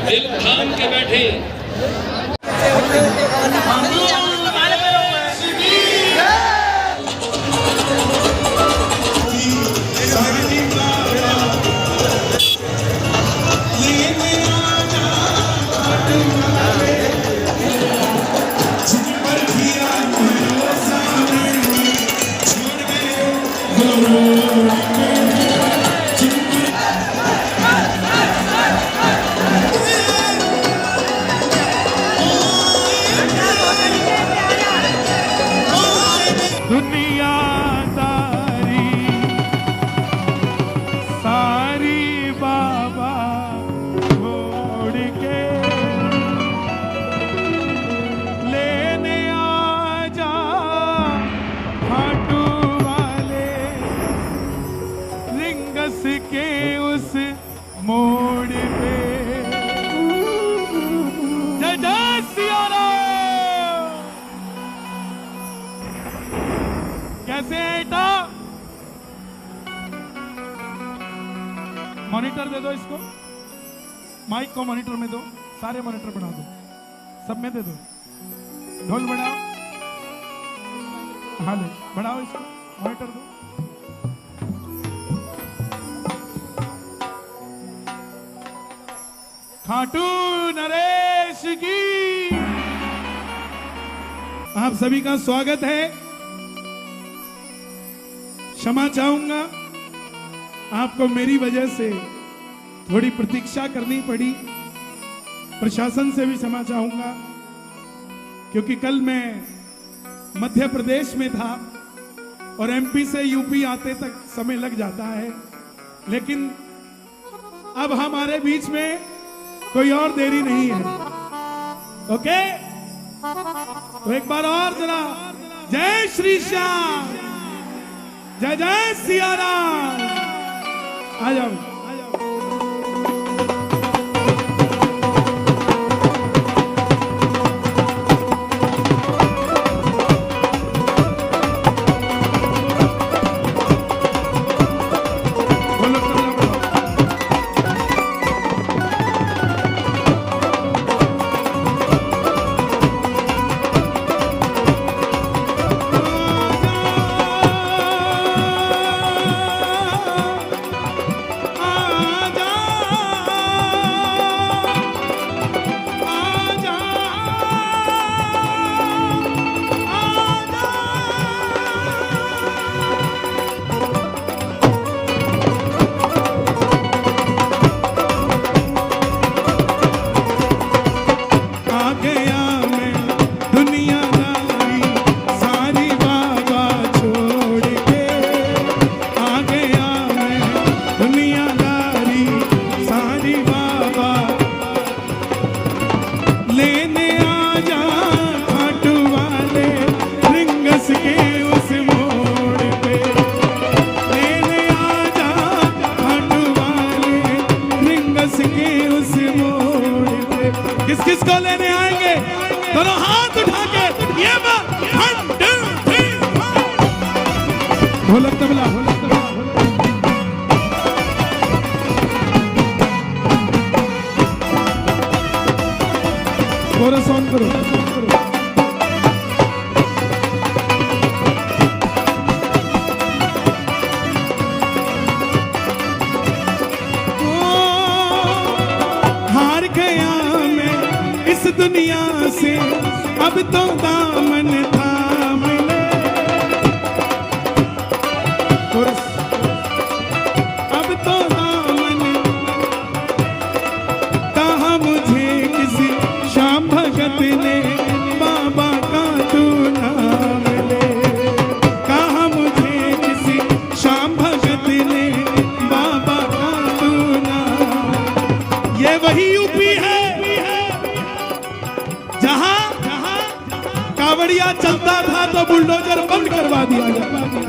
दिल थाम के बैठे के उस मोड़ पे जय जय सिया राम। कैसे है बेटा? मॉनिटर दे दो इसको, माइक को मॉनिटर में दो, सारे मॉनिटर बढ़ा दो, सब में दे दो। ढोल बढ़ाओ, हाँ ले बढ़ाओ इसको, मॉनिटर दो। खाटू नरेश की आप सभी का स्वागत है। क्षमा चाहूंगा, आपको मेरी वजह से थोड़ी प्रतीक्षा करनी पड़ी। प्रशासन से भी क्षमा चाहूंगा, क्योंकि कल मैं मध्य प्रदेश में था और एमपी से यूपी आते तक समय लग जाता है, लेकिन अब हमारे बीच में कोई और देरी नहीं है। ओके, तो एक बार और जरा जय श्री श्याम, जय जय सिया राम। आ जाओ। किस किस को लेने आएंगे? दोनों हाथ उठा के ये ढोलक तबला, ढोलक तबला, कोरस ऑन करो। हार गया मैं इस दुनिया से, अब तो दामन थाम ले। अब तो दामन कहा मुझे किसी श्याम भगत ने, बाबा का तू नाम ले। कहा मुझे किसी श्याम भगत ने, बाबा का तू नाम। ये वही यूपी है जहां कावड़िया चलता था तो बुलडोजर बंद करवा दिया जाता था।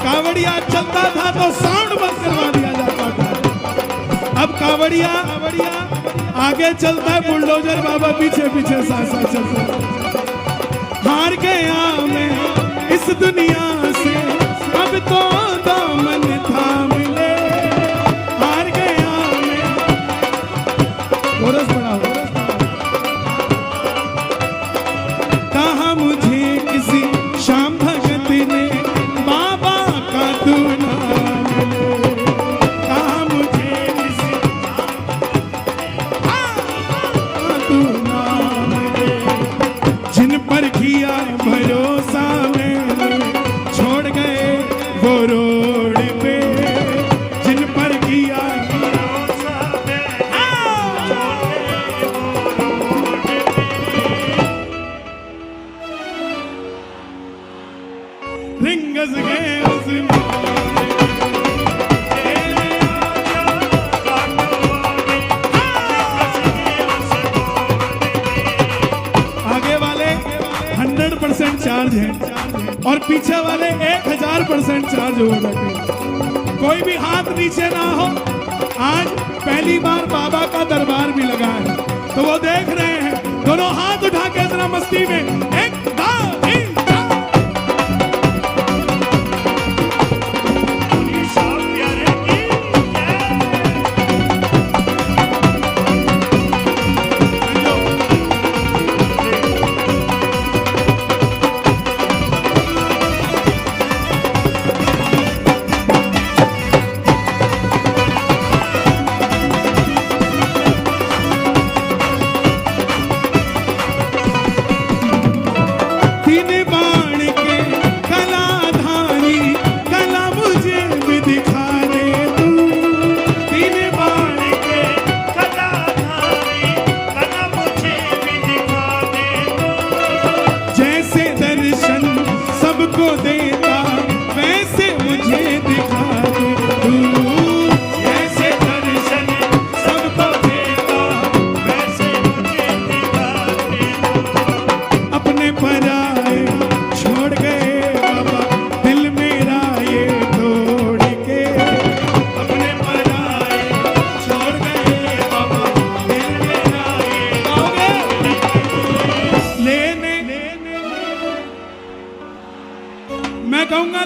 कावड़िया चलता था तो साउंड बंद करवा दिया जाता था। अब कावड़िया आगे चलता है, बुलडोजर बाबा पीछे पीछे साथ साथ चलता। हार गया मैं इस दुनिया से, अब तो दामन थाम ले। और पीछे वाले 1000% चार्ज हुए बैठे। कोई भी हाथ नीचे ना हो। आज पहली बार बाबा का दरबार भी लगा है, तो वो देख रहे हैं। दोनों हाथ उठा के जरा मस्ती में एक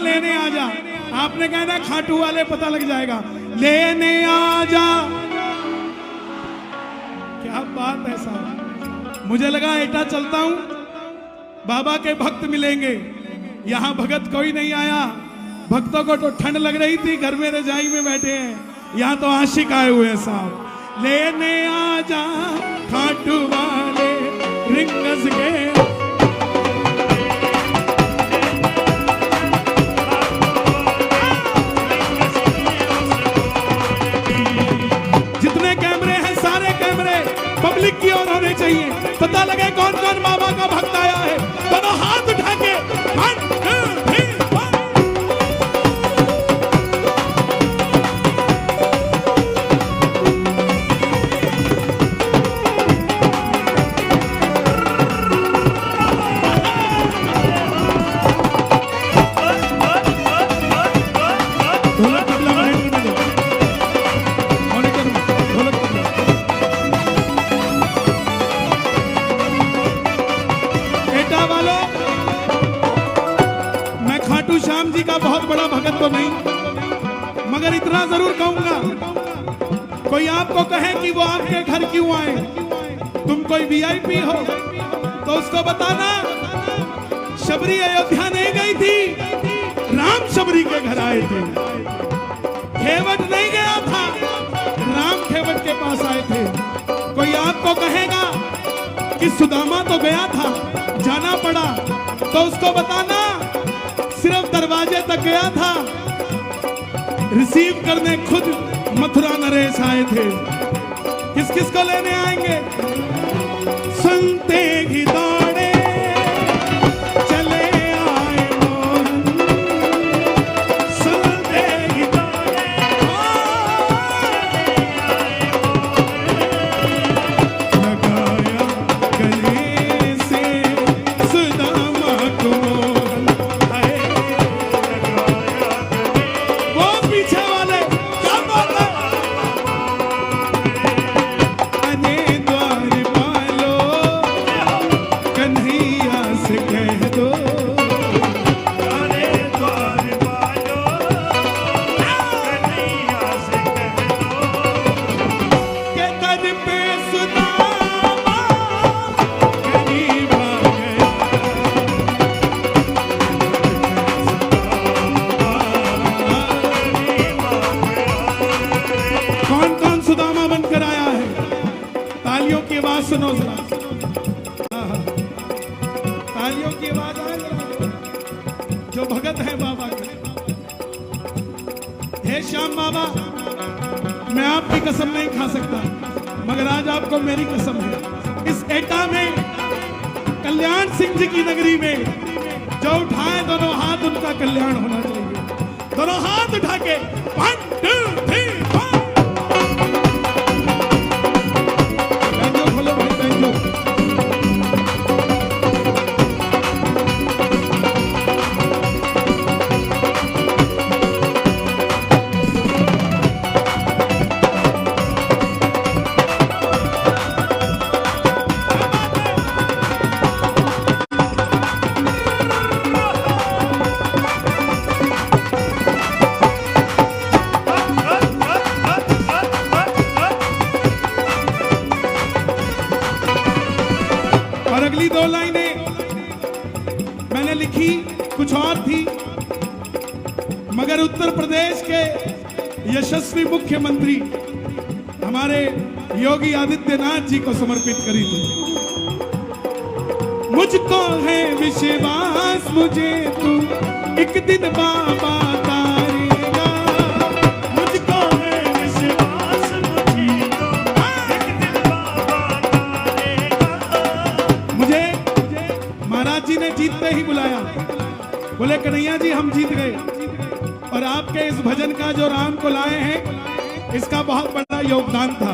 लेने आ जा। आपने कहना खाटू वाले पता लग जाएगा। लेने आ जा। क्या बात है साहब। मुझे लगा एटा चलता हूं, बाबा के भक्त मिलेंगे। यहां भगत कोई नहीं आया। भक्तों को तो ठंड लग रही थी, घर में रजाई में बैठे हैं। यहां तो आशिक आए हुए हैं साहब। लेने आ जा खाटू वाले रिंगस के। पब्लिक की ओर होने चाहिए, पता लगे कौन कौन बाबा का भक्त आया है। दोनों हाथ उठा के 1 2 3 श्याम जी का बहुत बड़ा भगत तो नहीं, मगर इतना जरूर कहूंगा, कोई आपको कहे कि वो आपके घर क्यों आए, तुम कोई वीआईपी हो, तो उसको बताना शबरी अयोध्या नहीं गई थी, राम शबरी के घर आए थे। खेवट नहीं गया था, राम खेवट के पास आए थे। कोई आपको कहेगा कि सुदामा तो गया था, जाना पड़ा, तो उसको बताना सिर्फ दरवाजे तक गया था, रिसीव करने खुद मथुरा नरेश आए थे। किस किस को लेने आएंगे? सुनते ही दौड़े चले आए मोहन, सुनते ही दौड़े लगाया गले से सुदामा को। सुनो जरा, तालियों की आवाज आए जरा, जो भगत है बाबा के। हे श्याम बाबा, मैं आपकी कसम नहीं खा सकता, मगर आज आपको मेरी कसम है। इस एटा में कल्याण सिंह जी की नगरी में जो उठाए दोनों हाथ, उनका कल्याण होना चाहिए। दोनों हाथ उठा के 1 2 3 4। पहली दो लाइनें मैंने लिखी कुछ और थी, मगर उत्तर प्रदेश के यशस्वी मुख्यमंत्री हमारे योगी आदित्यनाथ जी को समर्पित करी थी। मुझको है विश्वास मुझे तू एक दिन बाबा तारेगा, मुझको है विश्वास मुझे तो एक दिन बाबा तारेगा। मुझे महाराज जी ने जीतते ही बुलाया, बोले कन्हैया जी हम जीत गए और आपके इस भजन का जो राम को लाए हैं इसका बहुत बड़ा योगदान था।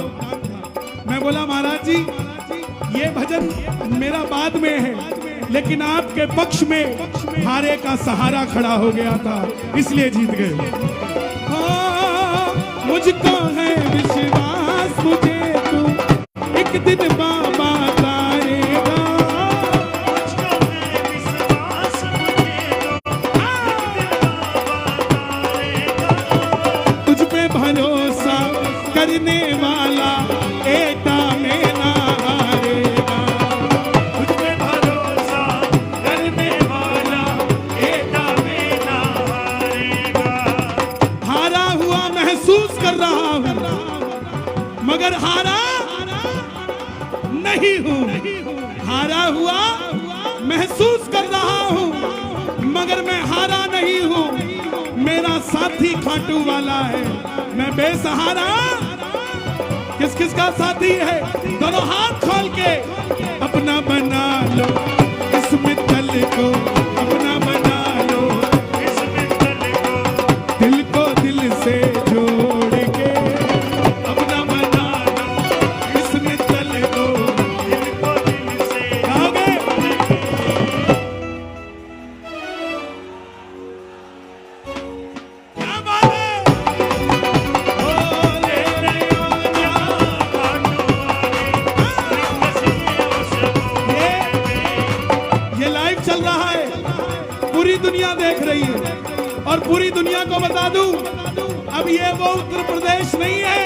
मैं बोला महाराज जी ये भजन मेरा बाद में है, लेकिन आपके पक्ष में हारे का सहारा खड़ा हो गया था, इसलिए जीत गए। मुझको है विश्वास मुझे तू एक दिन बाबा तारेगा, मुझको है विश्वास मुझे तो एक दिन बाबा तारेगा। तुझ पे भरोसा करने वाला एटा में ना हारेगा, तुझ पे भरोसा करने वाला एटा में ना हारेगा। हारा हुआ महसूस कर रहा हूं मगर हारा नहीं हूं, हारा हुआ महसूस कर रहा हूं मगर मैं हारा नहीं हूं, मेरा साथी खाटू वाला है, मैं बेसहारा। किस किस का साथी है? दोनों हाथ खोल के अपना बना लो, इस मित्तल को अपना बना लो, इस मित्तल को दिल को दिल से जोड़ के अपना बना लो, इस मित्तल को। दिल को दिल से गाओगे? क्या बात है? ओ ले ले क्या काटो आगे ये लाइव चल रहा है, पूरी दुनिया देख रही है और पूरी दुनिया को बता दूं अब ये वो उत्तर प्रदेश नहीं है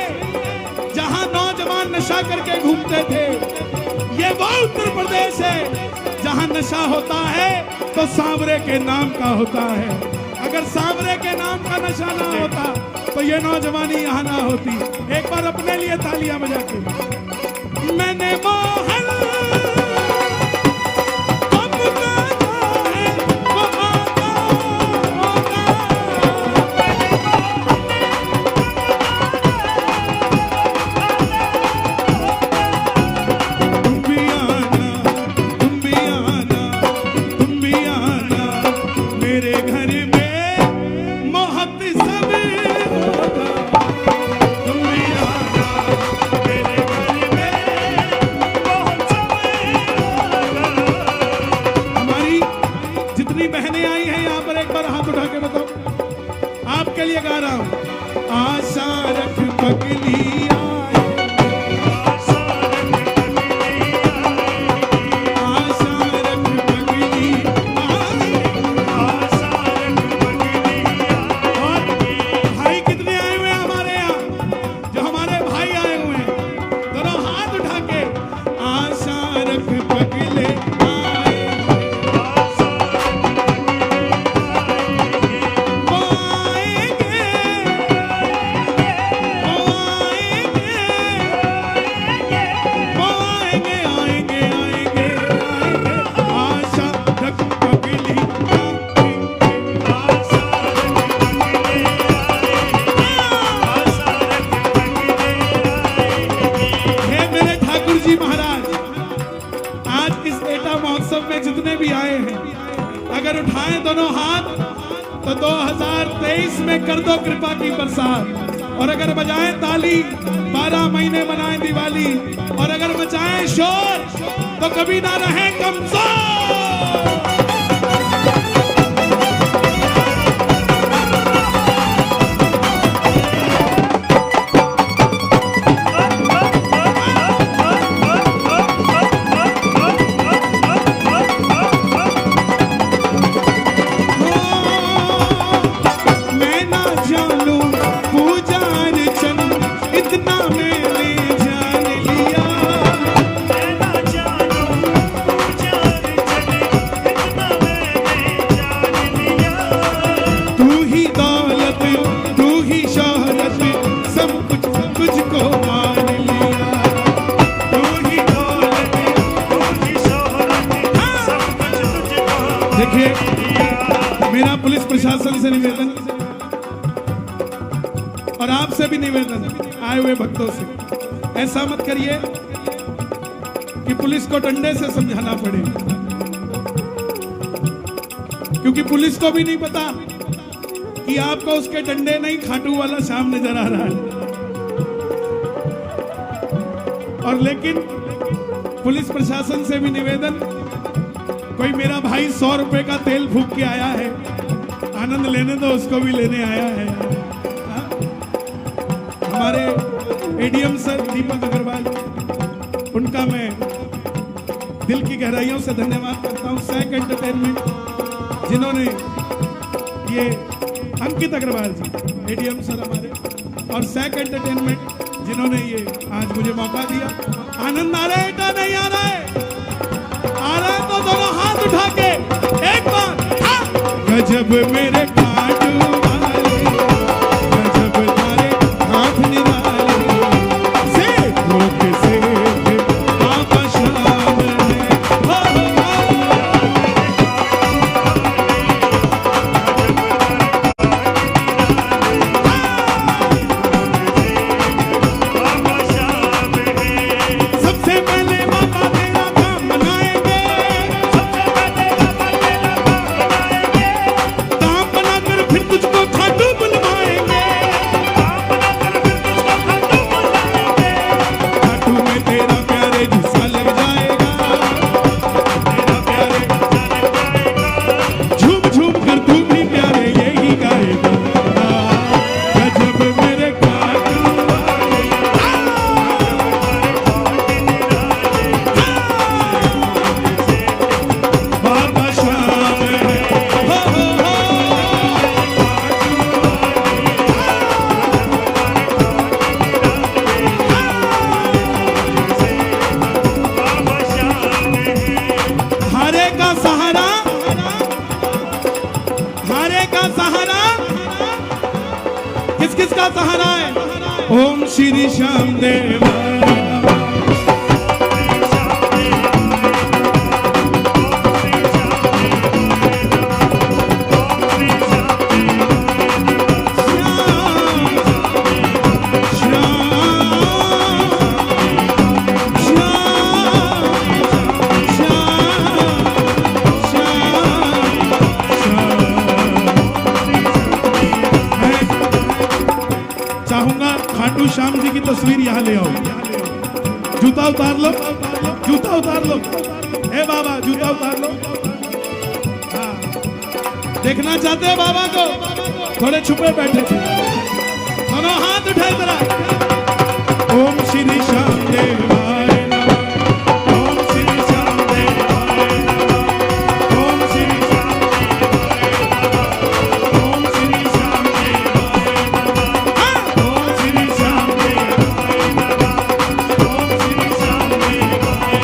जहां नौजवान नशा करके घूमते थे, ये वो उत्तर प्रदेश है जहां नशा होता है तो सांवरे के नाम का होता है। अगर सांवरे के नाम का नशा ना होता तो ये नौजवानी यहाँ ना होती। एक बार अपने लिए तालियां बजा के। मैंने मोहन लिए गा रहा हूं। आशा रख पगली आए, आशा रख पगली आए। और भाई कितने आए हुए हैं हमारे यहाँ? जो हमारे भाई आए हुए हैं दोनों हाथ उठा के आशा रख पगले जितने भी आए हैं अगर उठाएं दोनों हाथ तो 2023 में कर दो कृपा की बरसात, और अगर बजाएं ताली 12 महीने मनाएं दिवाली, और अगर मचाएं शोर तो कभी ना रहें कमजोर। मैं ना जानूं पूजा से निवेदन और आपसे भी निवेदन आए हुए भक्तों से, ऐसा मत करिए कि पुलिस को डंडे से समझाना पड़े, क्योंकि पुलिस को भी नहीं पता कि आपको उसके डंडे नहीं खाटू वाला शाम नजर आ रहा है। और लेकिन पुलिस प्रशासन से भी निवेदन, कोई मेरा भाई 100 रुपए का तेल फूंक के आया है, आनंद लेने तो उसको भी लेने आया है। हाँ? हमारे एडीएम सर दीपक अग्रवाल, उनका मैं दिल की गहराइयों से धन्यवाद करता हूं। सैक एंटरटेनमेंट जिन्होंने ये, अंकित अग्रवाल जी एडीएम सर हमारे, और सैक एंटरटेनमेंट जिन्होंने ये आज मुझे मौका दिया। आनंद आ रहा है या नहीं आ रहा है? आ रहा है तो दोनों हाथ उठा के एक बार गजब मेरे काटू वाले, गजब तारे हाथ निराले, से लोग से बाबा शाम है। हो, बाबा शाम है। सबसे पहले बाबा तेरा काम बनाएंगे, सबसे पहले बाबा तेरा काम बनाएंगे, काम बनाकर फिर तुझको खाटू बुलवाएंगे। काम बनाकर फिर तुझको खाटू बुलाएंगे। खाटू में तेरा प्यारे जुस्सा लग जाएगा, तेरा प्यारे गुस्सा लग जाएगा। झूम झूम कर तू भी प्यारे यही गाएगा। गजब मेरे काटू वाले, बाबा शाम है। हो, हो। बाबा शाम है। हारे का सहारा, हारे का सहारा किस किस का सहारा है? ओम श्री श्याम देव चाहूंगा खाटू श्याम जी की तस्वीर यहाँ ले आओ। जूता उतार लो, जूता उतार लो, हे बाबा जूता उतार लो। हाँ। देखना चाहते हो बाबा को? थोड़े छुपे बैठे थे, दोनों हाथ उठाए जरा। ओम श्री श्याम देवाय नमः, ओम श्री श्याम देवाय नमः, ओम श्री श्याम देवाय नमः, ओम श्री श्याम देवाय नमः, ओम श्री श्याम देवाय नमः, ओम श्री श्याम देवाय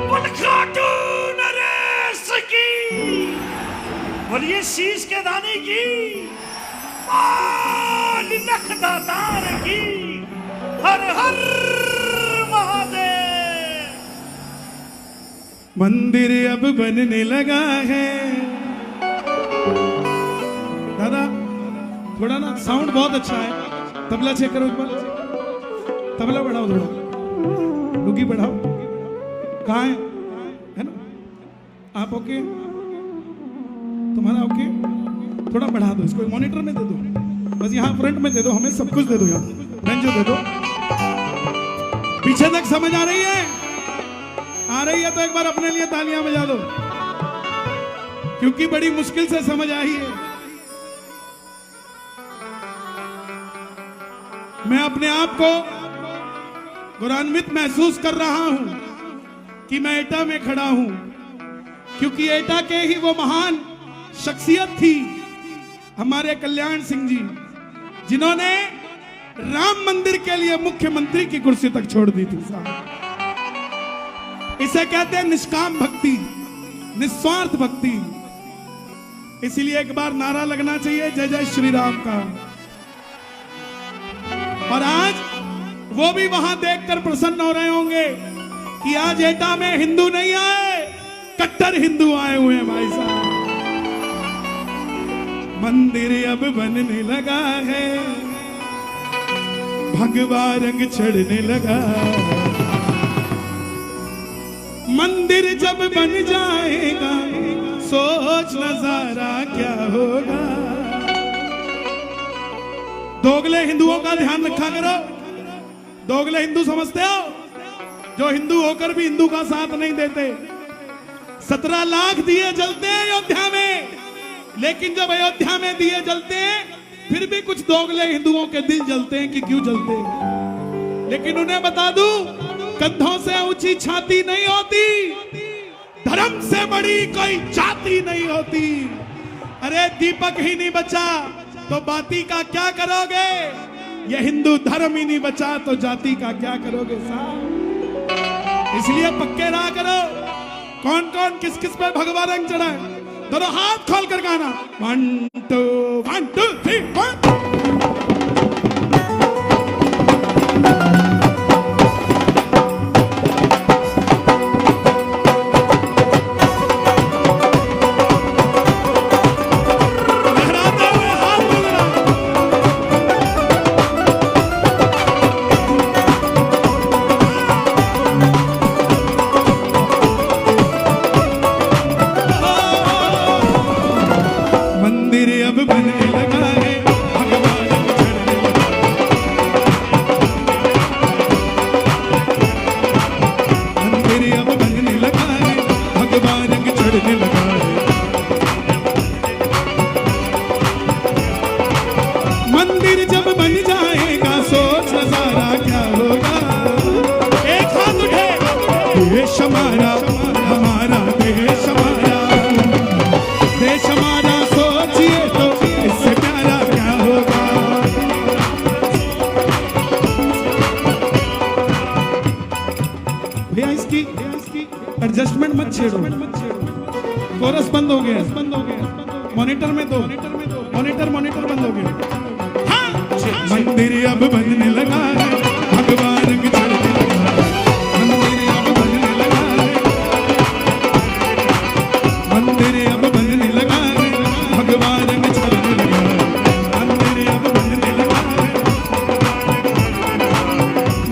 बोल खाटू नरेश की, बोलिए शीश के दाने की, बोल नखदातार की, हर हर महादेव। मंदिर अब बनने लगा है। दादा थोड़ा ना साउंड बहुत अच्छा है, तबला चेक करो एक बार, तबला बढ़ाओ थोड़ा, डुगी बढ़ाओ। कहाँ है ना? आप ओके? तुम्हारा ओके? थोड़ा बढ़ा दो इसको, मॉनिटर में दे दो, बस यहाँ फ्रंट में दे दो, हमें सब कुछ दे दो, यहाँ बेंचो दे दो। पीछे तक समझ आ रही है? आ रही है तो एक बार अपने लिए तालियां बजा दो, क्योंकि बड़ी मुश्किल से समझ आई है। मैं अपने आप को गौरवान्वित महसूस कर रहा हूं कि मैं एटा में खड़ा हूं, क्योंकि एटा के ही वो महान शख्सियत थी हमारे कल्याण सिंह जी, जिन्होंने राम मंदिर के लिए मुख्यमंत्री की कुर्सी तक छोड़ दी थी साहब। इसे कहते हैं निष्काम भक्ति, निस्वार्थ भक्ति। इसलिए एक बार नारा लगना चाहिए जय जय श्री राम का। और आज वो भी वहां देखकर प्रसन्न हो रहे होंगे कि आज एटा में हिंदू नहीं आए, कट्टर हिंदू आए हुए हैं भाई साहब। मंदिर अब बनने लगा है, भगवा रंग चढ़ने लगा। मंदिर जब बन जाएगा सोच नजारा क्या होगा। दोगले हिंदुओं का ध्यान रखा करो। दोगले हिंदू समझते हो, जो हिंदू होकर भी हिंदू का साथ नहीं देते। 17 लाख दिए जलते हैं अयोध्या में, लेकिन जब अयोध्या में दिए जलते हैं फिर भी कुछ दोगले हिंदुओं के दिल जलते हैं कि क्यों जलते हैं। लेकिन उन्हें बता दूं, कंधों से ऊंची छाती नहीं होती, धर्म से बड़ी कोई जाति नहीं होती। अरे दीपक ही नहीं बचा तो बाती का क्या करोगे। ये हिंदू धर्म ही नहीं बचा तो जाति का क्या करोगे साहब। इसलिए पक्के रहा करो। कौन कौन किस किस पे भगवा रंग चढ़ा है, दोनों हाथ खोल कर गाना 1 2 1 2 3 4। देश हमारा, हमारा देश हमारा, देश हमारा सोचिए तो इससे प्यारा क्या होगा। भैया इसकी एडजस्टमेंट मत छेड़ो। कोरस बंद हो गया, मॉनिटर में दो, मॉनिटर बंद हो गया। मंदिर अब बनने लगा है, भगवान रंग चढ़ने लगा है। मंदिर अब बनने लगा है, मंदिर अब बनने लगा है, भगवान रंग चढ़ने लगा है। मंदिर अब बनने लगा है,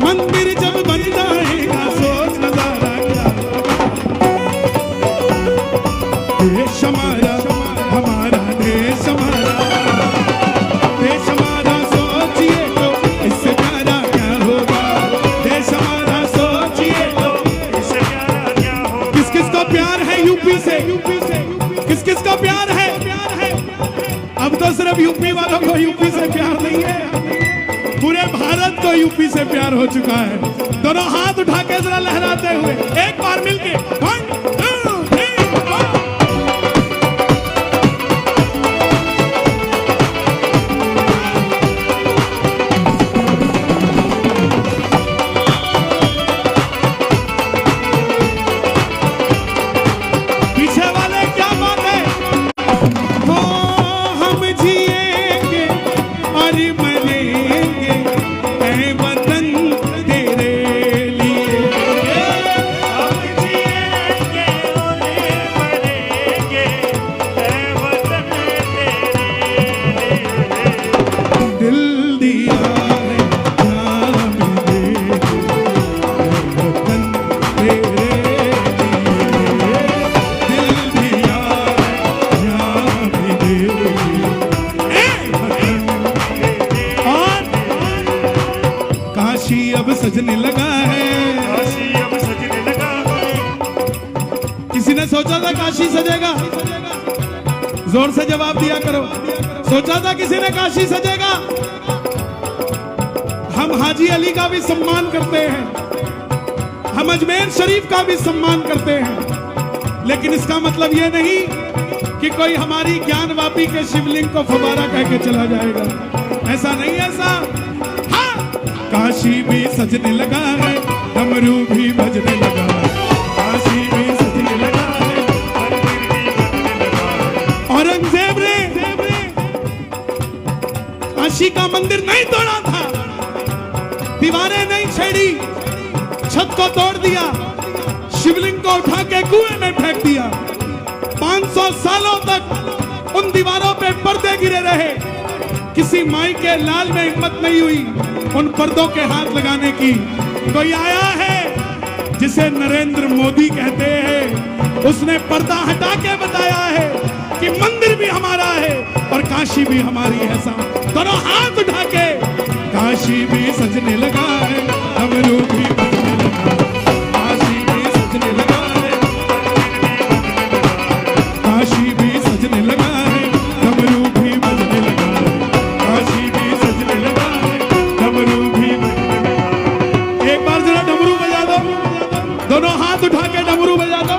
मंदिर जब बन जाएगा सोच नजारा क्या होगा। देश हमारा, हमारा देश हमारा, देश हमारा सोचिए तो इससे प्यारा क्या होगा। देश हमारा सोचिए तो इससे प्यारा क्या होगा। किस किस का प्यार है यूपी से, किस किस का प्यार है। अब तो सिर्फ यूपी वालों को यूपी से प्यार नहीं है, पूरे भारत को यूपी से प्यार हो चुका है। दोनों हाथ उठा के जरा लहराते हुए एक बार मिलके 1 2 3 4। पीछे वाले क्या बात है, हो हम जिएंगे और मरेंगे ऐ वतन तेरे लिए। हम जिएंगे और मरेंगे ऐ वतन तेरे लिए। दिल दिया है जान देंगे ऐ वतन तेरे लिए। दिल दिया है जान देंगे ऐ वतन। और काशी अब सजने लगा है। काशी अब सजने लगा है। किसी ने सोचा था काशी सजेगा? जोर से जवाब दिया करो। सोचा था किसी ने काशी सजेगा? हम हाजी अली का भी सम्मान करते हैं, हम अजमेर शरीफ का भी सम्मान करते हैं, लेकिन इसका मतलब यह नहीं कि कोई हमारी ज्ञान वापी के शिवलिंग को फवारा कह के चला जाएगा। ऐसा नहीं है साहब। काशी भी सजने लगा है, डमरू भी बजने लगा है, काशी भी सजने लगा है, औरंगजेब ने काशी का मंदिर नहीं तोड़ा था, दीवारें नहीं छेड़ी, छत को तोड़ दिया, शिवलिंग को उठा के कुएं में फेंक दिया। 500 सालों तक उन दीवारों पे पर्दे गिरे रहे, किसी माई के लाल में हिम्मत नहीं हुई उन पर्दों के हाथ लगाने की। कोई आया है जिसे नरेंद्र मोदी कहते हैं, उसने पर्दा हटा के बताया है कि मंदिर भी हमारा है और काशी भी हमारी है। दोनों हाथ उठा के काशी भी सजने लगा है, डमरू भी बजने लगा है, काशी भी सजने लगा है, काशी भी सजने लगा है, डमरू भी बजने लगा है, काशी भी सजने लगा है, डमरू भी बजने लगा है। एक बार जरा डमरू बजा दो, दोनों हाथ उठा के डमरू बजा दो।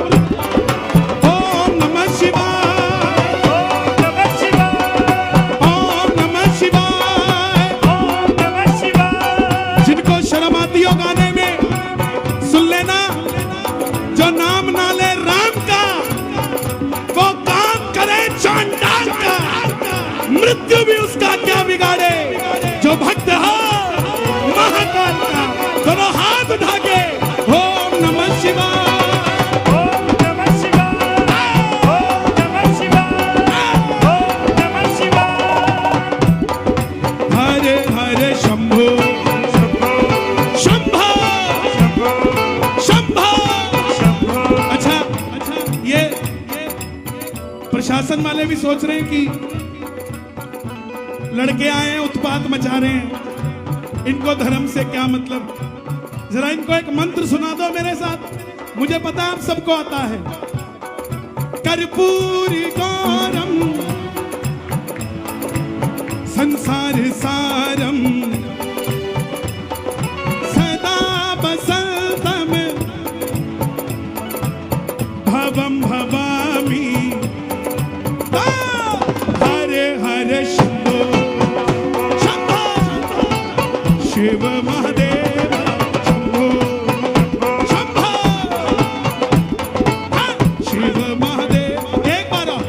ओम नमः शिवाय, ओम नमः शिवाय, ओम नमः शिवाय। ओम नमः शिवाय। जिनको शर्म आती हो गाने में, सुन लेना, जो नाम ना ले राम का वो काम करे चांडाल का, मृत्यु भी उसका क्या बिगाड़े, जो भक्त हो महाकाल का। दोनों हाथ उठा के ओम नमः शिवाय, ओम नमः शिवाय, ओम नमः शिवाय, ओम नमः शिवाय। हरे हरे शंभो शंभो शंभो शंभो शंभो। शंभो। अच्छा, ये प्रशासन वाले भी सोच रहे हैं कि लड़के आए हैं, उत्पात मचा रहे हैं, इनको धर्म से क्या मतलब। जरा इनको एक मंत्र सुना दो मेरे साथ, मुझे पता आप सबको आता है। कर्पूरी गौरम संसार सारम सदा बसंतम भवम भवामी। हरे हरे शंभो शंभो शिव महादेव शंभो शंभो शिव महादेव। एक बार और,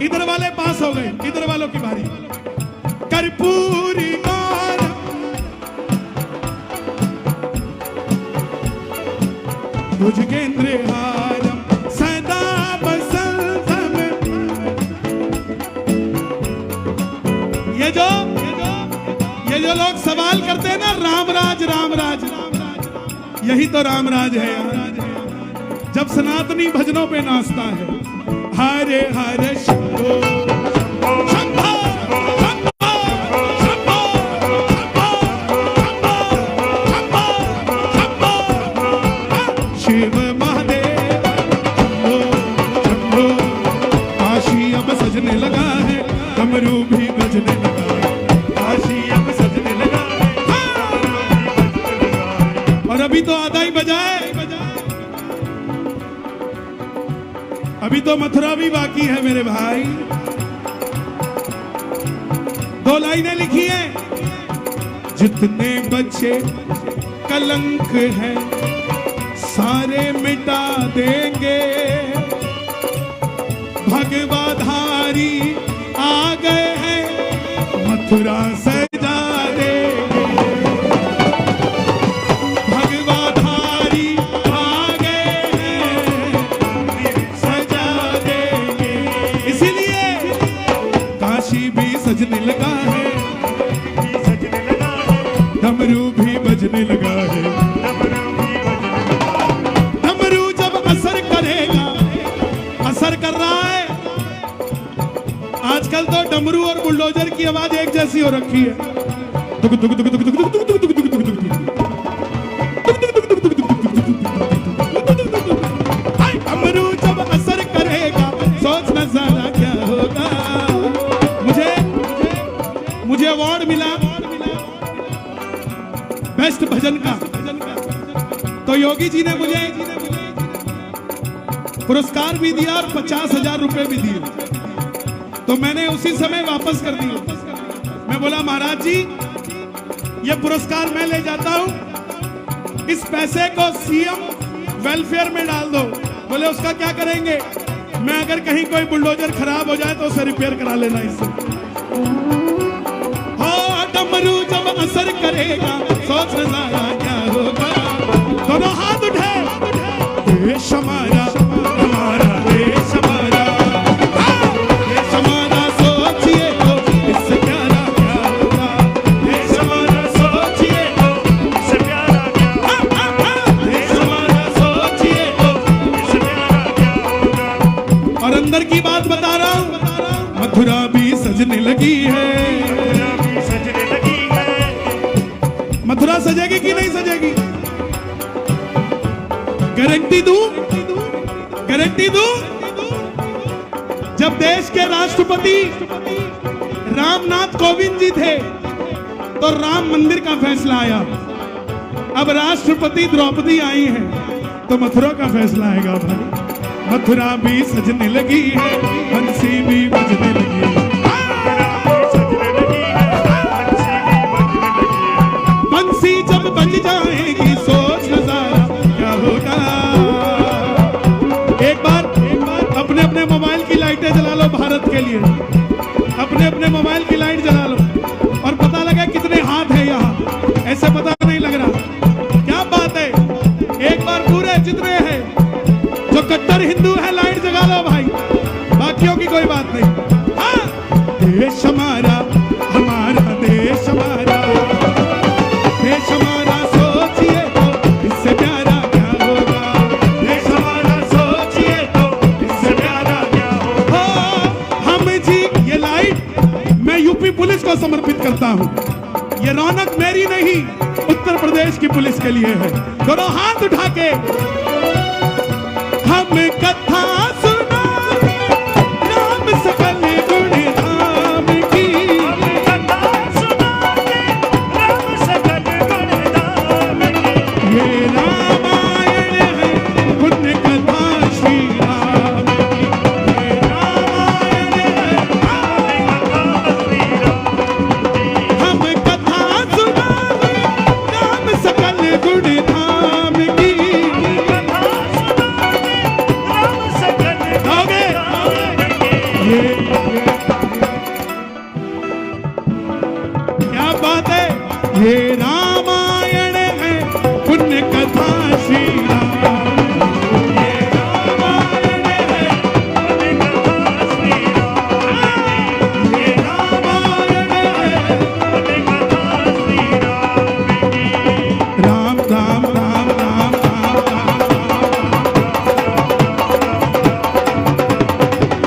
इधर वाले पास हो गए, इधर वालों की बारी। कर्पूरी गौरम भुजगेंद्र हारम सदा बसंतम। ये जो लोग सवाल करते हैं ना, रामराज रामराज, यही तो रामराज है यार, जब सनातनी भजनों पे नाचता है। हरे हरे शंभो शंभो शंभो शंभो शंभो शंभो शंभो शिव महादेव शंभो शंभो। काशी अब सजने लगा है, डमरू भी बजने लगा है, काशी अब सजने लगा है, और अभी तो आधा ही बजाए, अभी तो मथुरा भी बाकी है मेरे भाई। 2 लाइनें लिखी हैं। जितने बच्चे कलंक हैं सारे मिटा देंगे, भगवाधारी आ गए हैं मथुरा सजा देंगे, भगवाधारी आ गए हैं सजा देंगे। इसीलिए काशी भी सजने लगा है, सजने लगा है, डमरू भी बजने लगा है। डमरू भी बजने लगा है। डमरू जब असर करेगा, असर कर रहा है। आजकल तो डमरू और बुलडोजर की आवाज एक जैसी हो रखी है। डमरू जब असर करेगा, सोचना जरा क्या होगा। मुझे अवार्ड मिला बेस्ट भजन का, तो योगी जी ने मुझे पुरस्कार भी दिया और 50,000 रुपए भी दिए। तो मैंने उसी समय वापस कर दिया। मैं बोला महाराज जी ये पुरस्कार मैं ले जाता हूं, इस पैसे को सीएम वेलफेयर में डाल दो। बोले उसका क्या करेंगे? मैं अगर कहीं कोई बुलडोजर खराब हो जाए तो उसे रिपेयर करा लेना इससे। हो डमरू जब असर करेगा सोच नजारा क्या होगा। दोनों हाथ उठे, देश हमारा हमारा देश हमारा, देश हमारा सोचिए तो इससे प्यारा क्या होगा। देश हमारा सोचिए तो इससे प्यारा क्या, देश हमारा सोचिए तो। इससे प्यारा क्या होगा। और अंदर की बात बता रहा हूं, मथुरा भी सजने लगी है। मथुरा भी सजने लगी है। मथुरा सजेगी कि नहीं सजेगी? गारंटी दूं, गारंटी दूं। जब देश के राष्ट्रपति रामनाथ कोविंद जी थे तो राम मंदिर का फैसला आया। अब राष्ट्रपति द्रौपदी आई हैं तो मथुरा का फैसला आएगा भाई। मथुरा भी सजने लगी है, बंसी भी बजने लगी है। सजने लगी है, बंसी भी बजने लगी है। बंसी जब बज जाएगी सोच नजारा क्या होगा। एक बार अपने अपने मोबाइल की लाइटें जला लो भारत के लिए। अपने अपने मोबाइल की लाइट जला लो और पता लगा कितने हाथ है यहाँ। ऐसे पता नहीं लग रहा। क्या बात है। एक बार पूरे जितने हैं जो कट्टर हिंदू है लाइट जगा लो भाई, बाकियों की कोई बात नहीं। हाँ, देश हमारा हमारा देश हमारा, देश हमारा सोचिए तो इससे प्यारा क्या होगा। देश हमारा सोचिए तो इससे प्यारा क्या होगा। हम जी ये लाइट मैं यूपी पुलिस को समर्पित करता हूँ। ये रौनक मेरी नहीं, उत्तर प्रदेश की पुलिस के लिए है। दोनों हाथ उठा के हम कथा सुना राम सकल गुण धाम की। हम कथा सुनाते राम सकल गुण धाम की। ये रामायण है पुण्य कथा श्री राम की। ये रामायण है कथा श्री राम की। हम कथा सुना राम सकल गुण धाम की। कथा सुनाते राम सकल गाओगे? धाम की। ये क्या बात है। ये रामायण है पुण्य कथा श्री राम। ये रामायण है, कथा श्री राम। ये रामायण है। कथा श्री राम की। राम राम राम राम राम राम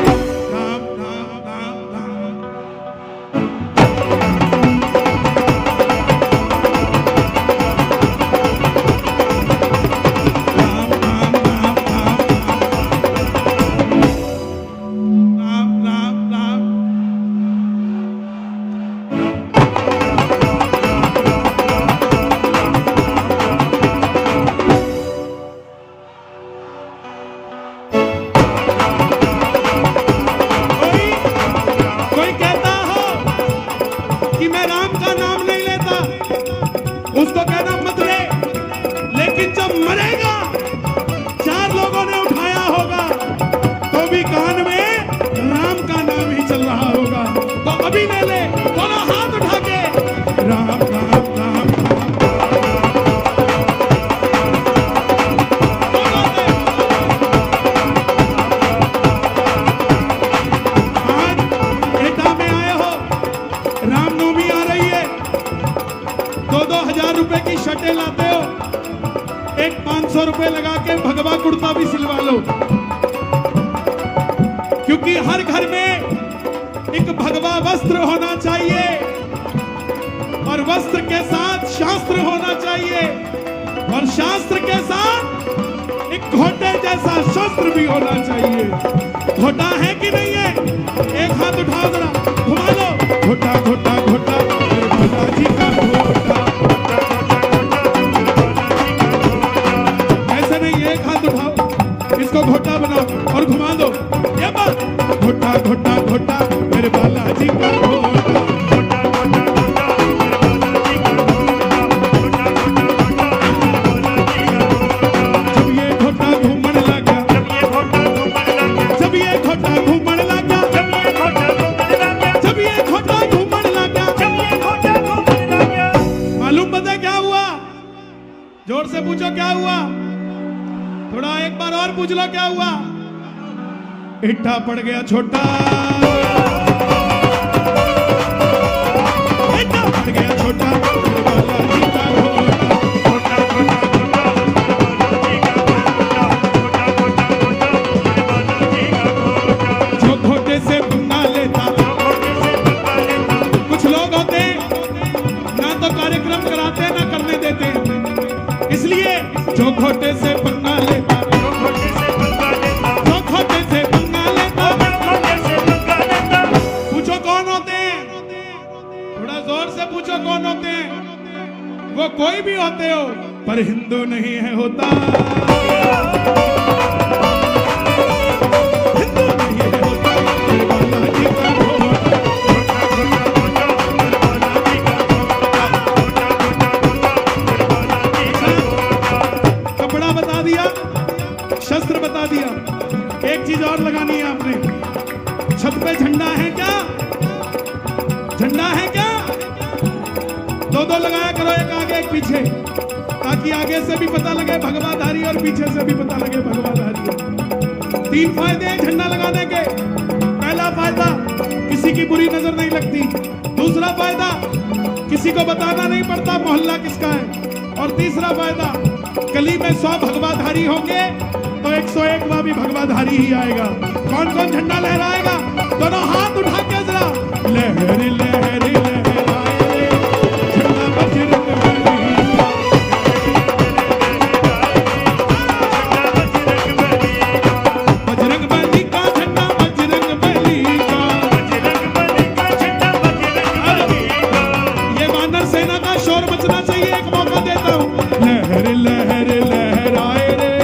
राम राम राम। राम राम राम राम राम राम। कोई कहता हो कि मैं राम का नाम नहीं लेता, उसको कहना मत ले। लेकिन जब मरेगा, 4 लोगों ने उठाया होगा तो भी कान में राम का नाम ही चल रहा होगा। तो अभी ले ले, दोनों हाथ उठा के राम राम राम। आज एटा में आए हो, रामनवमी आ रही है। 2-2 हजार रुपए की शर्टें लाते हो, एक 500 रुपए लगा के भगवा कुर्ता भी सिलवा लो। क्योंकि हर घर में एक भगवा वस्त्र होना चाहिए और वस्त्र के साथ शास्त्र होना चाहिए और शास्त्र के साथ एक घोटे जैसा शस्त्र भी होना चाहिए। घोटा है कि नहीं है? एक हाथ उठाओ जरा, घुमा लो। घोटा घोटा घोटा मेरे बालाजी का घोटा। ऐसे नहीं, एक हाथ उठाओ, इसको घोटा बनाओ और घुमा दो। ये बात घोटा घोटा घोटा मेरे बालाजी का घोटा। घोटा घोटा घोटा मेरे बालाजी का घोटा। जोर से पूछो क्या हुआ? थोड़ा एक बार और पूछ लो क्या हुआ? इट्ठा पड़ गया छोटा, इट्ठा पड़ गया छोटा, बालाजी का घोटा। जो घोटे से पंगा लेता, कुछ लोग होते ना तो कार्यक्रम कराते ना करने देते, इसलिए जो घोटे से पंगा लेता, जो घोटे से पंगा लेता, पूछो कौन होते हैं? थोड़ा जोर से पूछो कौन होते हैं? वो कोई भी होते हो, पर हिंदू नहीं है होता, हिंदू नहीं है होता, बालाजी का घोटा। कपड़ा बता दिया, शस्त्र बता दिया, एक चीज और लगानी है आपने। छत पे झंडा है क्या? झंडा है क्या? दो दो लगाया करो, एक आगे एक पीछे, ताकि आगे से भी पता लगे भगवाधारी और पीछे से भी पता लगे भगवाधारी। 3 फायदे हैं झंडा लगाने के। पहला फायदा, किसी की बुरी नजर नहीं लगती। दूसरा फायदा, किसी को बताना नहीं पड़ता मोहल्ला किसका है। और तीसरा फायदा, गली में 100 भगवाधारी होंगे तो 101 भी भगवाधारी ही आएगा। कौन कौन झंडा लहराएगा? दोनों हाथ उठा के जरा, लहरी लहरी लहराए रे, झंडा बजरंग बली का। बजरंग बली का झंडा, बजरंग बली का, ये वानर सेना का शोर मचना चाहिए। एक मौका देता हूँ, लहर लहर लहराए रे।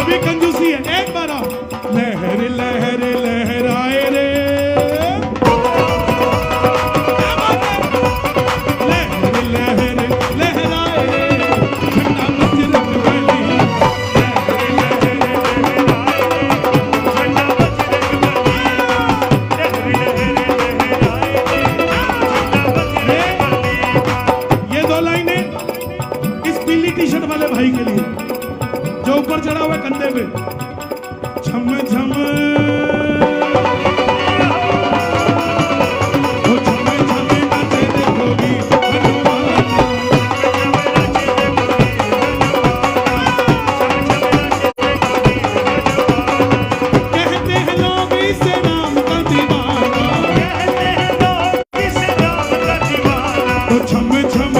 अभी कंजूसी है, एक बार आओ, लहर लहर लहराए रे। क्या बात है? लहर लहर लहराए रे, झंडा बजरंग बली, लहर लहर ये 2 लाइनें इस पीली टी शर्ट वाले भाई के लिए जो ऊपर चढ़ा हुआ है कंधे पे। झम झम ओ झम झम नाचे देखोगी हनुमान, कहते हैं लोग इसे राम का दीवाना, तो झम झम,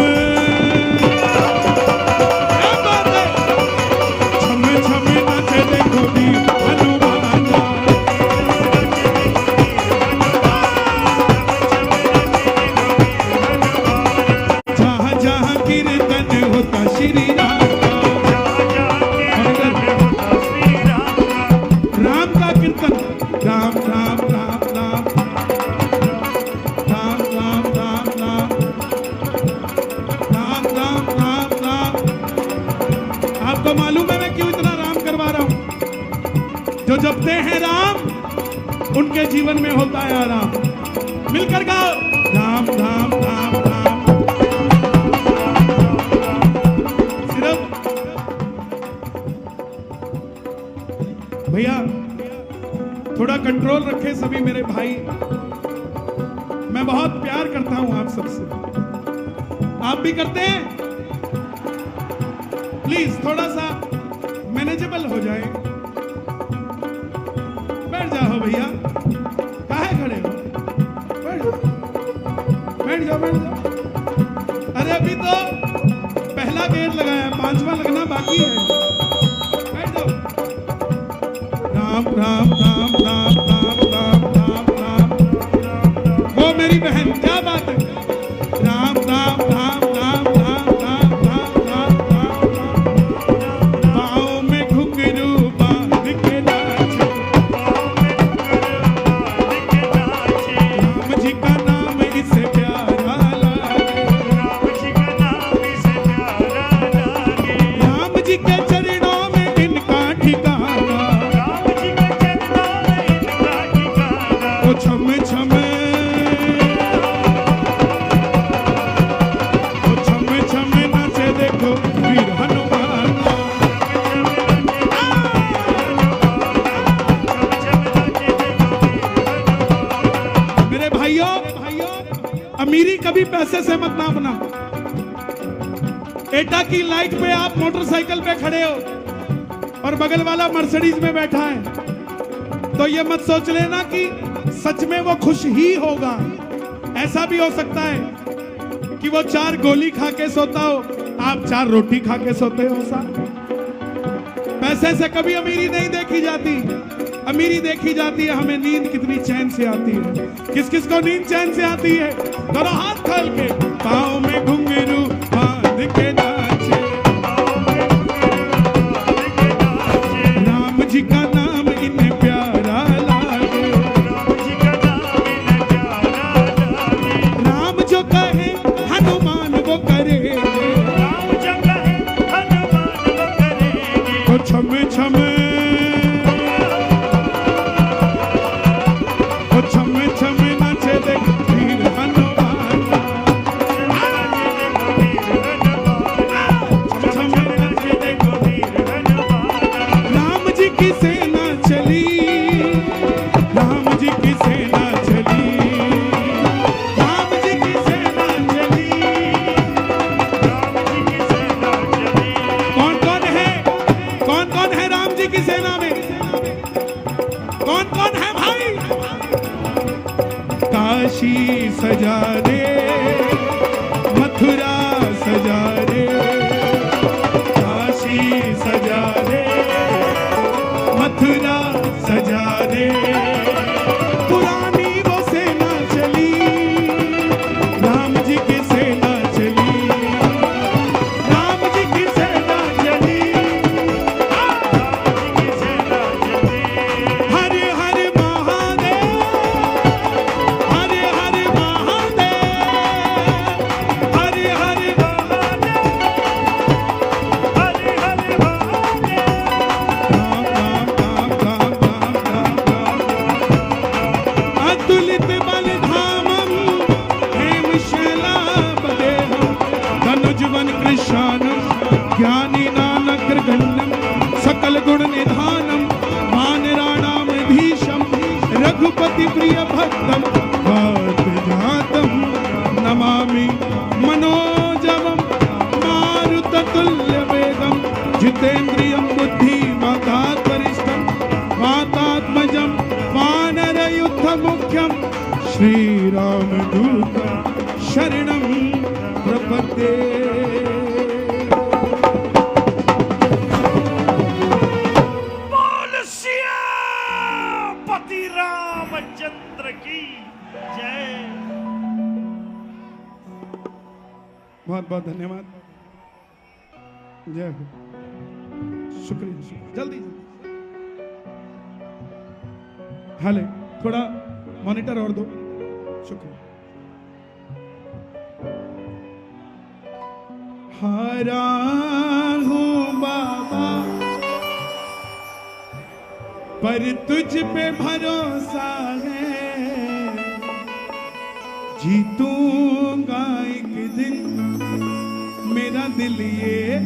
क्या बात है? झम झम नाचे देखोगी हनुमान, जहाँ जहाँ कीर्तन होता श्री राम का, राम का कीर्तन, राम राम राम राम राम राम राम राम राम राम राम राम। आपको मालूम है मैं क्यों इतना राम करवा रहा हूं? जो जपते हैं राम, उनके जीवन में होता है आराम। मिलकर गाओ, राम राम राम राम। सिर्फ भैया थोड़ा कंट्रोल रखे सभी मेरे भाई, मैं बहुत प्यार करता हूं आप सबसे, आप भी करते हैं। प्लीज थोड़ा सा मैनेजेबल हो जाए। बैठ जाओ भैया, काहे खड़े हो? बैठ जाओ, बैठ जाओ, बैठ जाओ। अरे अभी तो पहला गेट लगाया, 5वां लगना बाकी है। बैठ जाओ। राम राम राम राम राम राम राम राम। वो मेरी बहन, क्या बात है? राम राम राम राम राम राम राम राम राम राम। पाँव में घुंघरू बांध के नाचे, राम जी का नाम इसे प्यारा लागे, राम जी के चरणों में इनका ठिकाना, ओ छम छम पैसे से मत नापना। एटा की लाइट पे आप मोटरसाइकिल पे खड़े हो और बगल वाला मर्सिडीज में बैठा है, तो ये मत सोच लेना कि सच में वो खुश ही होगा। ऐसा भी हो सकता है कि वो 4 गोली खा के सोता हो, आप 4 रोटी खा के सोते हो। सा पैसे से कभी अमीरी नहीं देखी जाती। अमीरी देखी जाती है हमें नींद कितनी चैन से आती है। किस किस को नींद चैन से आती है? दोनों हाथ खोल के। पाँव में घुंघरू बांध के नाचे, राम जी का नाम इन्हें प्यारा लागे, राम जो कहे हनुमान वो करेंगे, तो छम छम सजा रे मथुरा सजा रे, काशी सजा रे मथुरा सजा रे। पुरानी वो सेना चली, राम जी की सेना चली, राम जी की सेना चली, राम जी की सेना चली। हर हर महादेव, हर हर ज्ञानी नानक गण्यम सकल गुण निधानम, वानराणाम धीशम रघुपति प्रिय भक्तम, वात जातम नमामि मनोजवम मारुततुल्य वेगम, जितेन्द्रियम बुद्धिमतात् वरिष्ठम वातात्मजं वानर युद्ध मुख्यम, श्री राम दूतं शरणं प्रपद्ये। रामचंद्र की जय। बहुत बहुत धन्यवाद। जय हो। शुक्रिया। जल्दी हाले थोड़ा मॉनिटर और दो। शुक्रिया। हारा हूँ बाबा पर तुझ पे भरोसा है, जीतूंगा एक दिन मेरा दिल ये,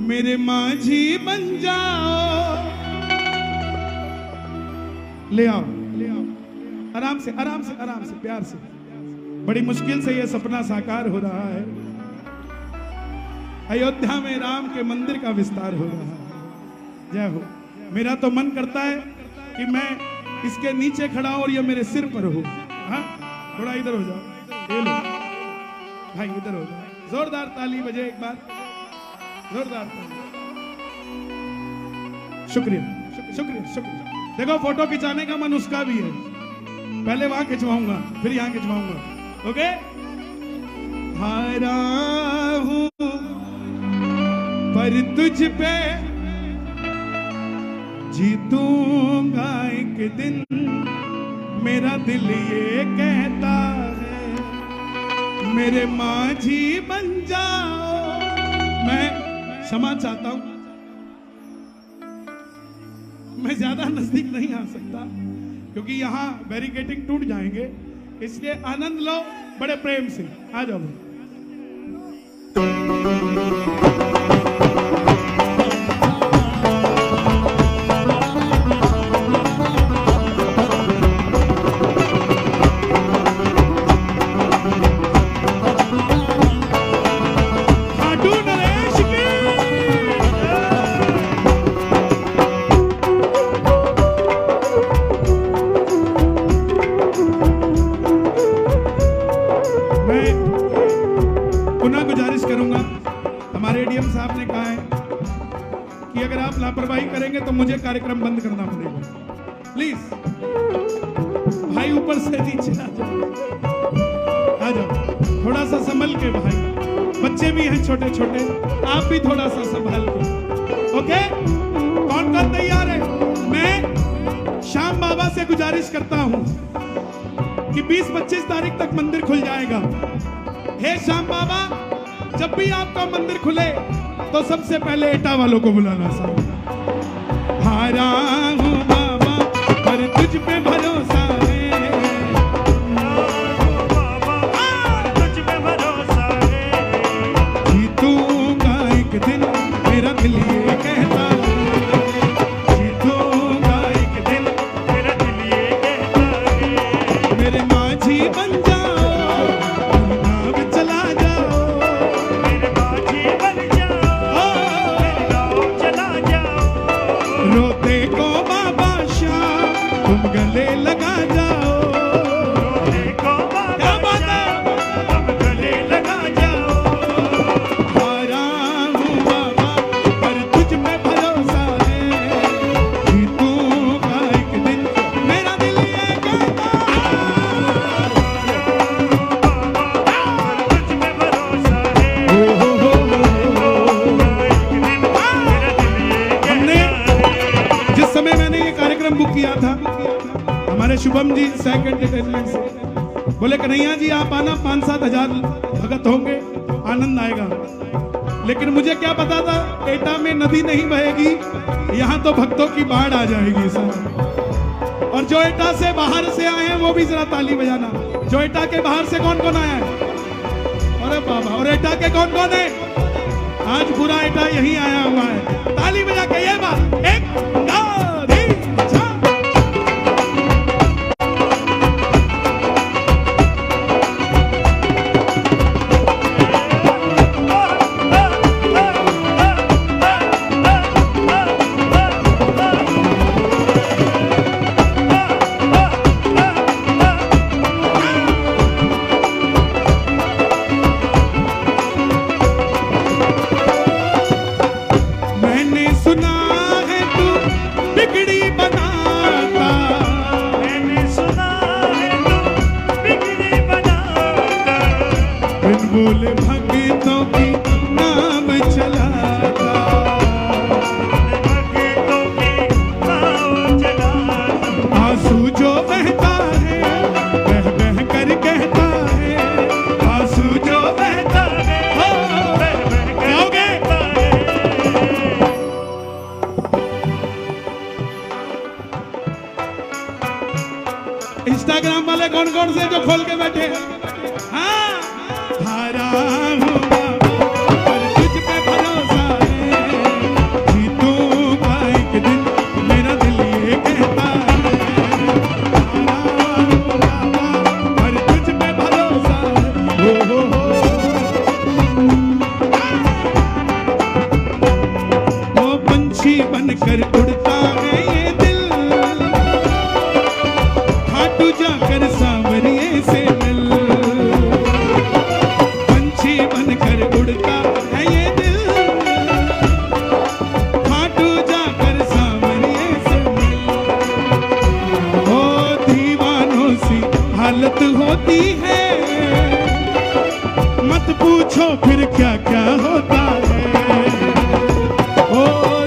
मेरे माझी बन जाओ। ले आओ, ले आओ, आराम से आराम से आराम से प्यार से। बड़ी मुश्किल से यह सपना साकार हो रहा है। अयोध्या में राम के मंदिर का विस्तार हो रहा है। जय हो। मेरा तो मन करता है कि मैं इसके नीचे खड़ा हूं और ये मेरे सिर पर हो। हाँ, थोड़ा इधर हो जाओ। ये लो भाई, इधर हो जाओ। जोरदार ताली बजे एक बार, जोरदार ताली। शुक्रिया शुक्रिया शुक्रिया। देखो फोटो खिंचाने का मन उसका भी है। पहले वहां खिंचवाऊंगा फिर यहां खिंचवाऊंगा। ओके। हारा हूं पर तुझ पे जीतूंगा एक दिन, मेरा दिल ये कहता है मेरे माझी बन जाओ। मैं क्षमा चाहता हूं, मैं ज्यादा नजदीक नहीं आ सकता क्योंकि यहां बैरिकेडिंग टूट जाएंगे, इसलिए आनंद लो बड़े प्रेम से। आ जाओ। मैं पुनः गुजारिश करूंगा, हमारे एडीएम साहब ने कहा है कि अगर आप लापरवाही करेंगे तो मुझे कार्यक्रम बंद करना पड़ेगा। प्लीज भाई ऊपर से नीचे आ जाओ, थोड़ा सा संभल के भाई, बच्चे भी हैं छोटे छोटे, आप भी थोड़ा सा संभाल के। ओके, कौन कौन तैयार है? मैं श्याम बाबा से गुजारिश करता हूं कि 20-25 तारीख तक मंदिर खुल जाएगा। हे श्याम बाबा, जब भी आपका मंदिर खुले तो सबसे पहले एटा वालों को बुलाना साहब। हारा हूं बाबा पर तुझ पे भरोसा है, तुझ पे भरोसा है, जीतूंगा एक दिन मेरा दिल ये कहता है, जीतूंगा एक दिन मेरा दिल ये कहता है। मेरे माझी बन जाओ, नाम चला जाओ, मेरे माझी बन जाओ, मेरे गाँव चला जाओ। रोते को बाबा श्याम तुम गले लगा जाओ। देखो क्या बात है? अब गले लगा जाओ। हारा हूँ बाबा पर तुझ पे भरोसा है, जीतूंगा एक दिन मेरा दिल ये कहता तुझ पे भरोसा है, है। ओ हो हो हो। एक दिन मेरा दिल ये हमने कहता है। जिस समय मैंने ये कार्यक्रम बुक किया था, हमारे शुभम जी सेकंड एंटरटेनमेंट से बोले कन्हैया जी आप आना, 5-7 हजार भगत होंगे, आनंद आएगा। लेकिन मुझे क्या पता था एटा में नदी नहीं बहेगी, यहाँ तो भक्तों की बाढ़ आ जाएगी सर। और जो एटा से बाहर से आए हैं वो भी जरा ताली बजाना। जो एटा के बाहर से कौन कौन आया है? अरे बाबा, और एटा के कौन कौन है? आज पूरा एटा यही आया हुआ है। ताली बजा के ये बात, एक दो तीन चार। मैंने सुना है तू बिगड़ी बनाता, मैंने सुना है तू बिगड़ी बनाता, बिन बोले भक्तों की नाम चलाता, भक्तों की नाव चलाता। आंसू जो बहता है बह बह कर कहता है, आंसू जो बहता है गाओगे? इंस्टाग्राम वाले कौन कौन से जो खोल के बैठे हैं? हाँ, हारा हूँ बाबा पर तुझ पे भरोसा है, जीतूंगा एक दिन मेरा दिल ये कहता है। हारा हूँ बाबा पर तुझ पे भरोसा है। हो वो पंछी बनकर उड़ता है ये दिल, खाटू जाकर सांवरिये से मिल। पंछी बनकर उड़ता है ये दिल, खाटू जाकर सांवरिये से मिल। ओ दीवानों सी हालत होती है, मत पूछो फिर क्या क्या होता है। ओ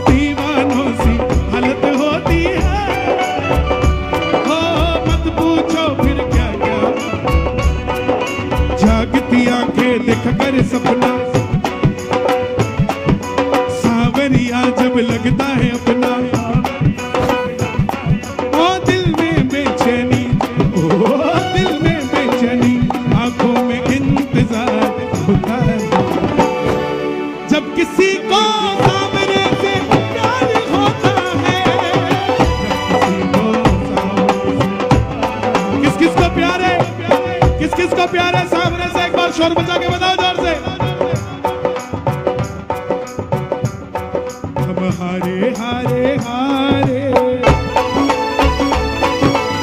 दीवानों सी हालत होती है, ओ मत पूछो फिर क्या क्या। जागती आंखें देख कर सपना, सांवरिया जब लगता है अपना। ओ दिल में बेचैनी, ओ दिल में बेचैनी, आंखों में इंतजार होता है। जब किसी को सामने से प्यार होता है, जब किसी को किस किस को प्यार है? किस किस को प्यार है? सामने से एक बार शोर बचा के बताओ जोर से। हम हारे हारे हारे,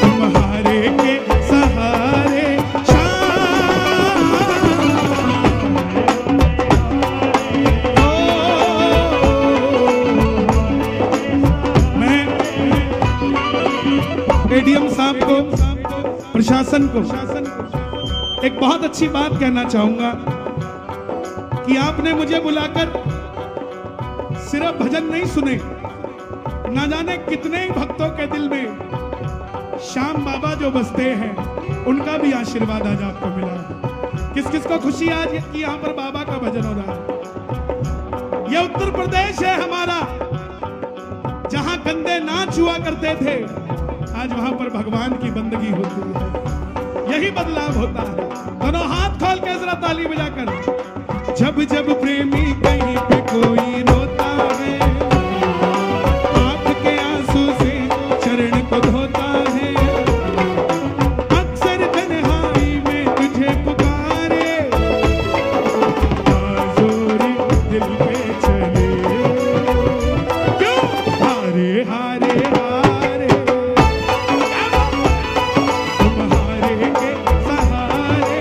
तुम हारे के सहारे, शाम प्रशासन को एक बहुत अच्छी बात कहना चाहूंगा कि आपने मुझे बुलाकर सिर्फ भजन नहीं सुने, ना जाने कितने ही भक्तों के दिल में श्याम बाबा जो बसते हैं उनका भी आशीर्वाद आज आपको मिला। किस किस को खुशी आज कि यहाँ पर बाबा का भजन हो रहा है। ये उत्तर प्रदेश है हमारा, जहां गंदे नाच हुआ करते थे आज वहां पर भगवान की बंदगी होती है। यही बदलाव होता है। दोनों हाथ खोल के जरा ताली बजाकर। जब जब प्रेमी कहीं पे कोई रोता है, आंख के आंसू से चरण को धोता है, अक्सर तन्हाई में तुझे पुकारे, जोरे दिल पे चले, क्यों हारे हारे हारे, तुम हारे के सहारे,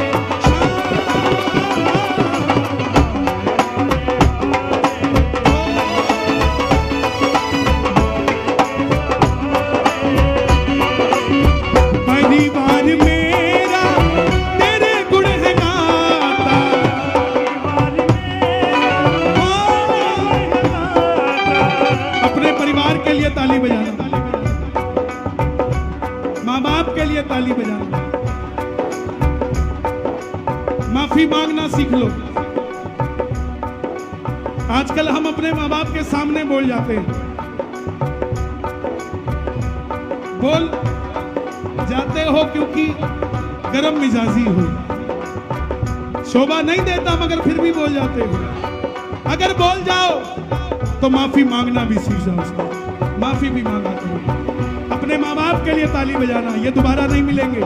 परिवार मेरा तेरे गुण है गाता, अपने परिवार के लिए ताली बजाना, माँ बाप के लिए ताली बजाना, माफी मांगना सीख लो। आजकल हम अपने माँ बाप के सामने बोल जाते हैं, बोल जाते हो क्योंकि गरम मिजाजी हो, शोभा नहीं देता मगर फिर भी बोल जाते हो। अगर बोल जाओ तो माफी मांगना भी सीख जाओ, उसको माफी भी मांगा करो। अपने माँ बाप के लिए ताली बजाना, ये दोबारा नहीं मिलेंगे।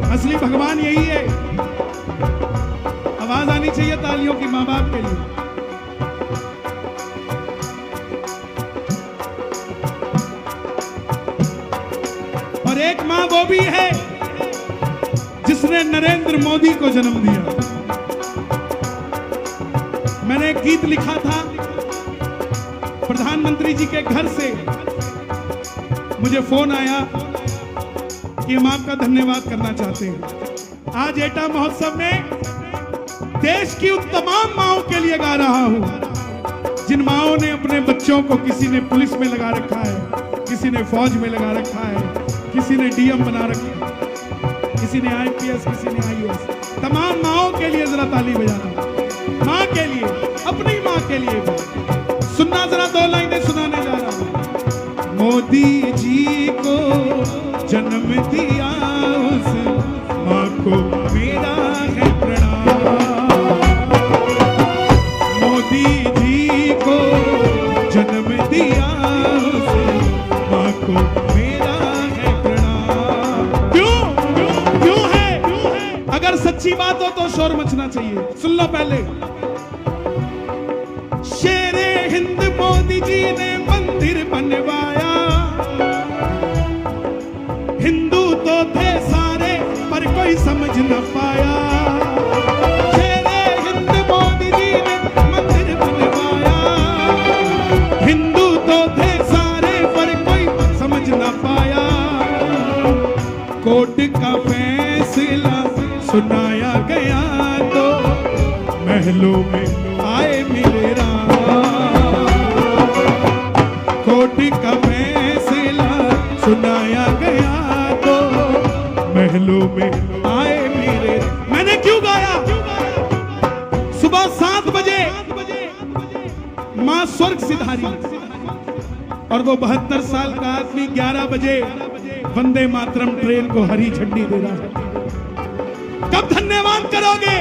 असली भगवान यही है। आवाज आनी चाहिए तालियों की माँ बाप के लिए। और एक मां वो भी है जिसने नरेंद्र मोदी को जन्म दिया। मैंने एक गीत लिखा था, प्रधानमंत्री जी के घर से मुझे फोन आया कि हम आपका धन्यवाद करना चाहते हैं। आज एटा महोत्सव में देश की उन तमाम माओं के लिए गा रहा हूं जिन माओं ने अपने बच्चों को, किसी ने पुलिस में लगा रखा है, किसी ने फौज में लगा रखा है, किसी ने डीएम बना रखा, किसी ने आईपीएस, किसी ने आईएएस। तमाम माओं के लिए जरा ताली बजाना। माँ के लिए, अपनी माँ के लिए भी। सुनना जरा, दो लाइनें सुनाने जा रहा हूं। मोदी जी को जन्म दिया उस माँ को मेरा है प्रणाम। मोदी जी को जन्म दिया उस माँ को मेरा है प्रणाम। क्यों क्यों है? अगर सच्ची बात हो तो शोर मचना चाहिए। सुन लो पहले। शेरे हिंद मोदी जी ने मंदिर बनवाया, हिंदू तो थे सारे पर कोई समझ न पाया। शेरे हिंद मोदी जी ने मंदिर बनवाया, हिंदू तो थे सारे पर कोई समझ न पाया। कोर्ट का फैसला सुनाया गया तो महलों में आए मिले राम। कोर्ट का फैसला सुनाया गया तो महलों में आए मेरे। मैंने क्यों गाया? सुबह 7 बजे मां स्वर्ग सिधारी और वो 72 साल का आदमी 11 बजे वंदे मातरम ट्रेन को हरी झंडी दे रहा है। कब धन्यवाद करोगे?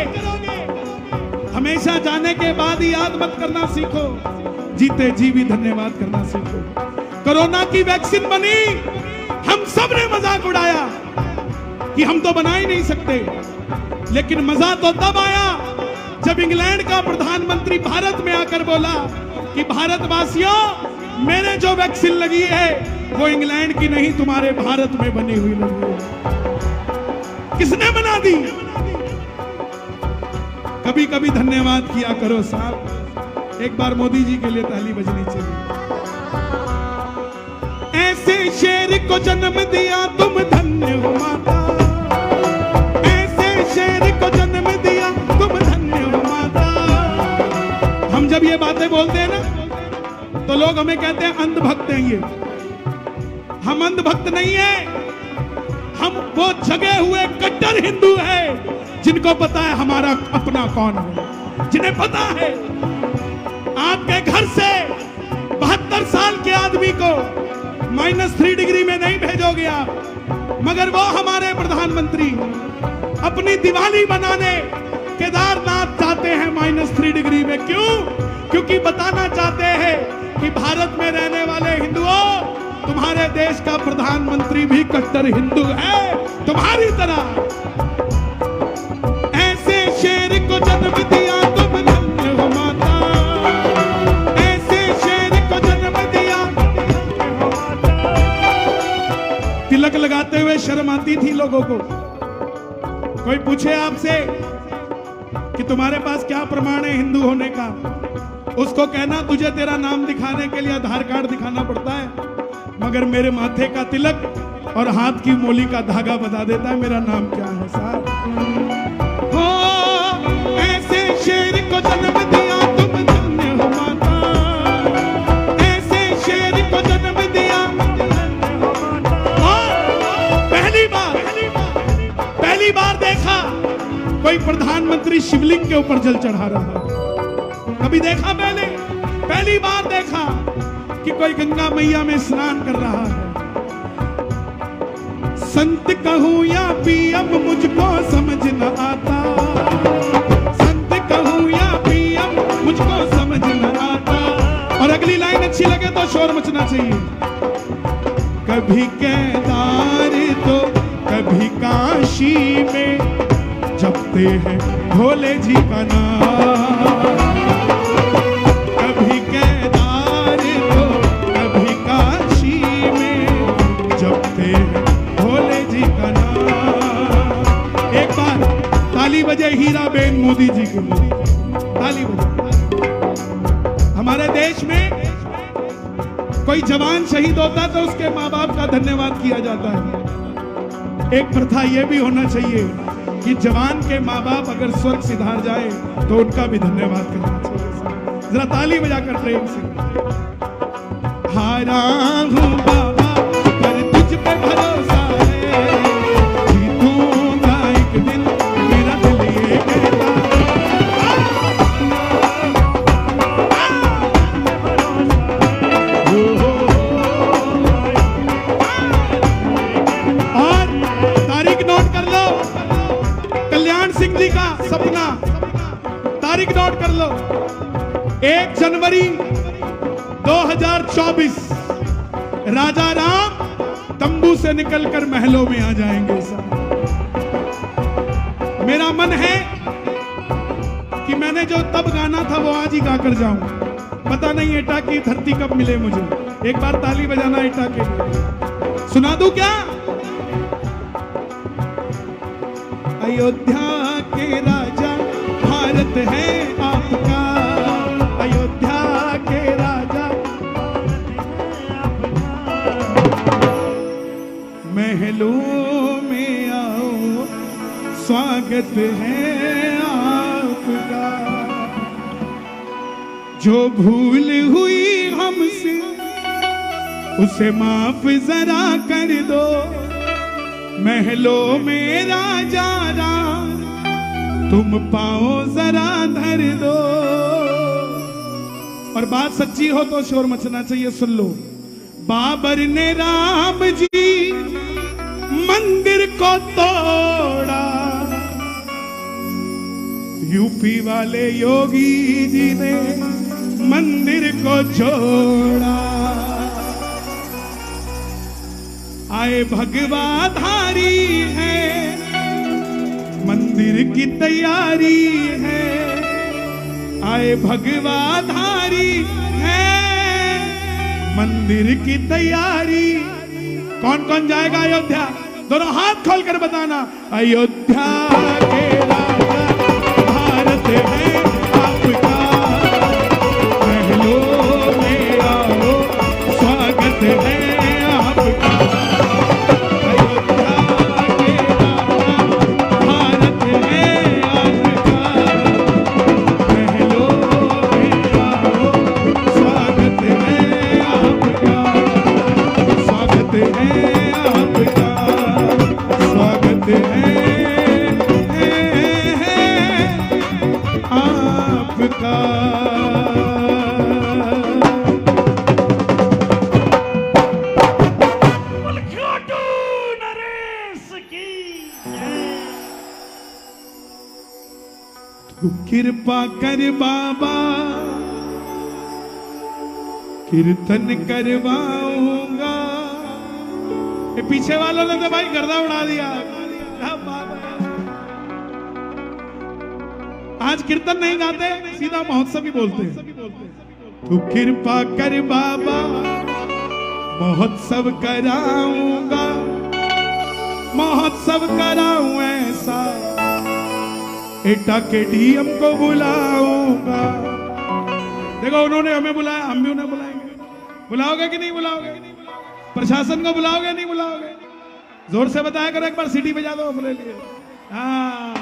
हमेशा जाने के बाद ही याद मत करना सीखो, जीते जी भी धन्यवाद करना सीखो। कोरोना की वैक्सीन बनी, हम सब ने मजाक उड़ाया कि हम तो बना ही नहीं सकते, लेकिन मजा तो तब आया जब इंग्लैंड का प्रधानमंत्री भारत में आकर बोला कि भारतवासियों, मैंने जो वैक्सीन लगी है वो इंग्लैंड की नहीं, तुम्हारे भारत में बनी हुई लगी है। किसने बना दी? कभी कभी धन्यवाद किया करो साहब। एक बार मोदी जी के लिए ताली बजनी चाहिए। ऐसे शेर को जन्म दिया तुम, धन्य हो माता। लोग हमें कहते हैं अंधभक्त हैं ये। हम अंधभक्त नहीं है, हम वो जगे हुए कट्टर हिंदू हैं जिनको पता है हमारा अपना कौन है, जिन्हें पता है आपके घर से 72 साल के आदमी को -3 डिग्री में नहीं भेजोगे आप, मगर वो हमारे प्रधानमंत्री अपनी दिवाली मनाने केदारनाथ जाते हैं -3 डिग्री में। क्यों? क्योंकि बताना चाहते हैं कि भारत में रहने वाले हिंदुओं, तुम्हारे देश का प्रधानमंत्री भी कट्टर हिंदू है तुम्हारी तरह। ऐसे शेर को जन्म दिया तुम धन्य हो माता, ऐसे शेर को जन्म दिया। तिलक लगाते हुए शर्म आती थी लोगों को। कोई पूछे आपसे कि तुम्हारे पास क्या प्रमाण है हिंदू होने का, उसको कहना तुझे तेरा नाम दिखाने के लिए आधार कार्ड दिखाना पड़ता है, मगर मेरे माथे का तिलक और हाथ की मोली का धागा बता देता है मेरा नाम क्या है साहब। हो ऐसे शेर को जन्म दिया तुम धन्य हो माता, ऐसे शेर को जन्म दिया। पहली बार देखा कोई प्रधानमंत्री शिवलिंग के ऊपर जल चढ़ा रहा, कभी देखा पहली बार देखा कि कोई गंगा मैया में स्नान कर रहा है। संत कहूं या पीएम मुझको समझ न आता, संत कहूं या पीएम मुझको समझ न आता। और अगली लाइन अच्छी लगे तो शोर मचना चाहिए। कभी केदार तो कभी काशी में जपते हैं भोले जी का नाम, कभी केदार तो कभी काशी में जपते हैं भोले जी का नाम। एक बार ताली बजे हीराबेन मोदी जी के लिए, ताली बजे। हमारे देश में कोई जवान शहीद होता है तो उसके माँ बाप का धन्यवाद किया जाता है। एक प्रथा यह भी होना चाहिए कि जवान के माँ बाप अगर स्वर्ग सिधार जाए तो उनका भी धन्यवाद करना चाहिए। जरा ताली बजाकर प्रेम से। हारा हूँ बाबा पर तुझ पे भरोसा है, जीतूंगा एक दिन मेरा दिल ये कहता सिंह जी का सपना तारीख नोट कर लो। 1 जनवरी 2024 राजा राम तंबू से निकलकर महलों में आ जाएंगे। मेरा मन है कि मैंने जो तब गाना था वो आज ही गाकर जाऊं। पता नहीं एटा की धरती कब मिले मुझे। एक बार ताली बजाना एटा के लिए। सुना दूं क्या? अयोध्या के राजा भारत है आपका, अयोध्या के राजा महलों में आओ स्वागत है आपका। जो भूल हुई हमसे उसे माफ जरा कर दो, महलों में राजा राम तुम पाओ जरा धर दो। और बात सच्ची हो तो शोर मचना चाहिए। सुन लो। बाबर ने राम जी मंदिर को तोड़ा, यूपी वाले योगी जी ने मंदिर को जोड़ा। आए भगवाधारी है, मंदिर की तैयारी है। आए भगवाधारी है, मंदिर की तैयारी। कौन कौन जाएगा अयोध्या? दोनों हाथ खोलकर बताना। अयोध्या के राजा भारत है आपका, महलों में आओ स्वागत है आपका। स्वागत है तू कृपा कर बाबा, कीर्तन करवाऊंगा। ये पीछे वालों ने तो भाई गर्दा उड़ा दिया। क्या बात है। आज कीर्तन नहीं गाते, सीधा महोत्सव ही बोलते हैं। तू कृपा कर बाबा, महोत्सव कराऊंगा, महोत्सव कराऊं ऐसा, एटा के डीएम को बुलाऊंगा। देखो उन्होंने हमें बुलाया, हम भी उन्हें बुलाएंगे। बुलाओगे कि नहीं बुलाओगे? प्रशासन को बुलाओगे नहीं बुलाओगे? जोर से बताया करो, एक बार सीटी बजा दो अपने लिए। हाँ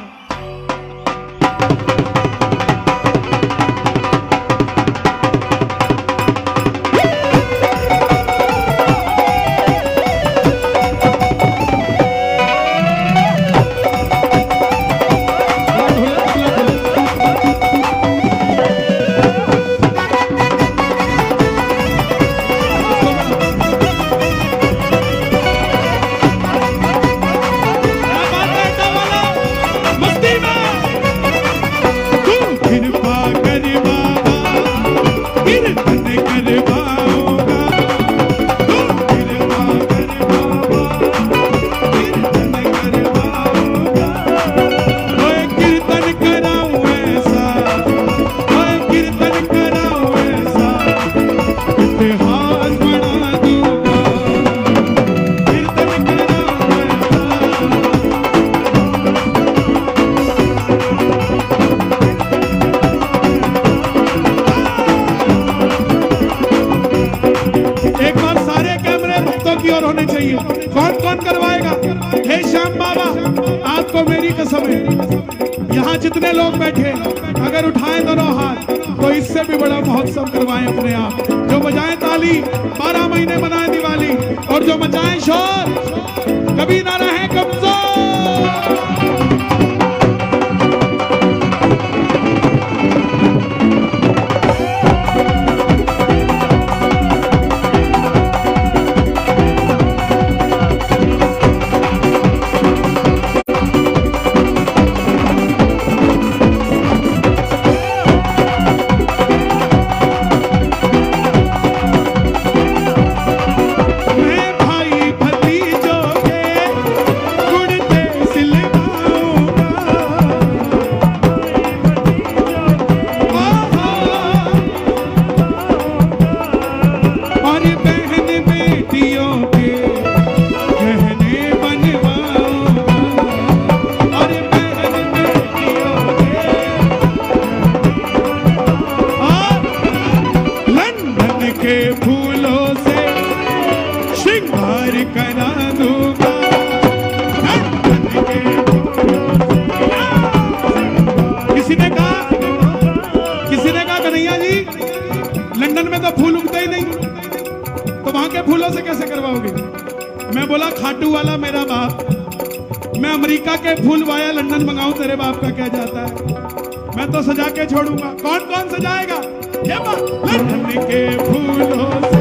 कौन कौन करवाएगा? हे श्याम बाबा, आपको मेरी कसम है, यहाँ जितने लोग बैठे अगर उठाएं दोनों हाथ तो इससे भी बड़ा महोत्सव करवाएं अपने आप। जो बजाएं ताली, 12 महीने मनाएं दिवाली, और जो मचाएं शोर, कभी ना रहे कमजोर। लंदन में तो फूल उगते ही नहीं, तो वहां के फूलों से कैसे करवाओगे? मैं बोला खाटू वाला मेरा बाप, मैं अमेरिका के फूल वाया लंदन मंगाऊं, तेरे बाप का क्या जाता है? मैं तो सजा के छोड़ूंगा। कौन कौन सजाएगा? ये बात लंदन के फूलों से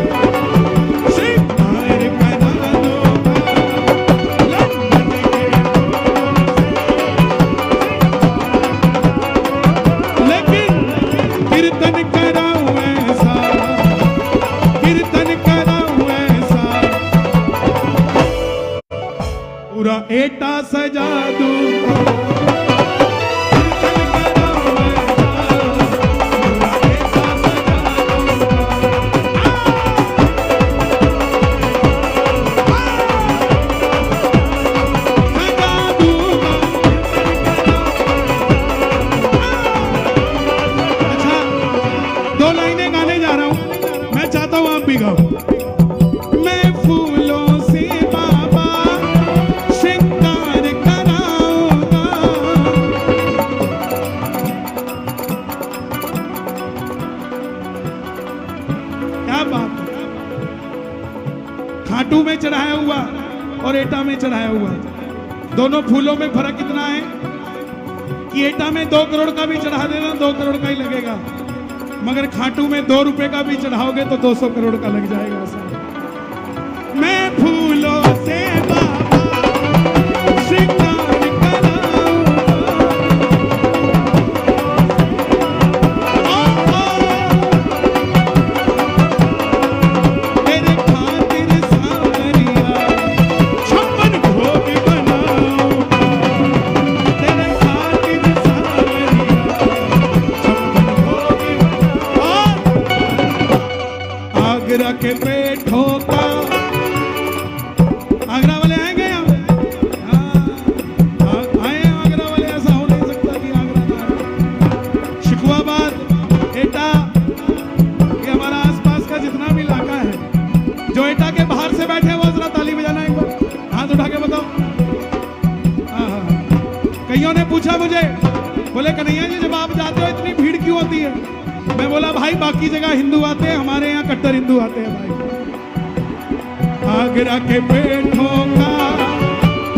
एटा सजा दूंगा। अच्छा, 2 लाइनें गाने जा रहा हूं, मैं चाहता हूं आप भी गाओ। खाटू में चढ़ाया हुआ और एटा में चढ़ाया हुआ, दोनों फूलों में फर्क इतना है कि एटा में 2 करोड़ का भी चढ़ा देना 2 करोड़ का ही लगेगा, मगर खाटू में 2 रुपए का भी चढ़ाओगे तो 200 करोड़ का लग जाएगा। सर मैं फूलों से बाबा श्रृंगार कराऊंगा, बोले कन्हैया जी जब आप जाते हो इतनी भीड़ क्यों होती है? मैं बोला भाई बाकी जगह हिंदू आते हैं, हमारे यहाँ कट्टर हिंदू आते हैं भाई। आगरा के पेठों का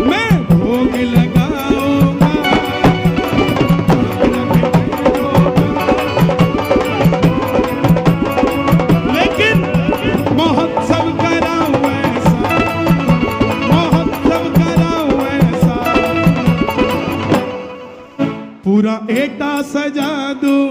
मैं भोग लगाऊंगा, लेकिन महोत्सव कराऊं ऐसा, महोत्सव कराऊं ऐसा, पूरा एटा सजा दूं,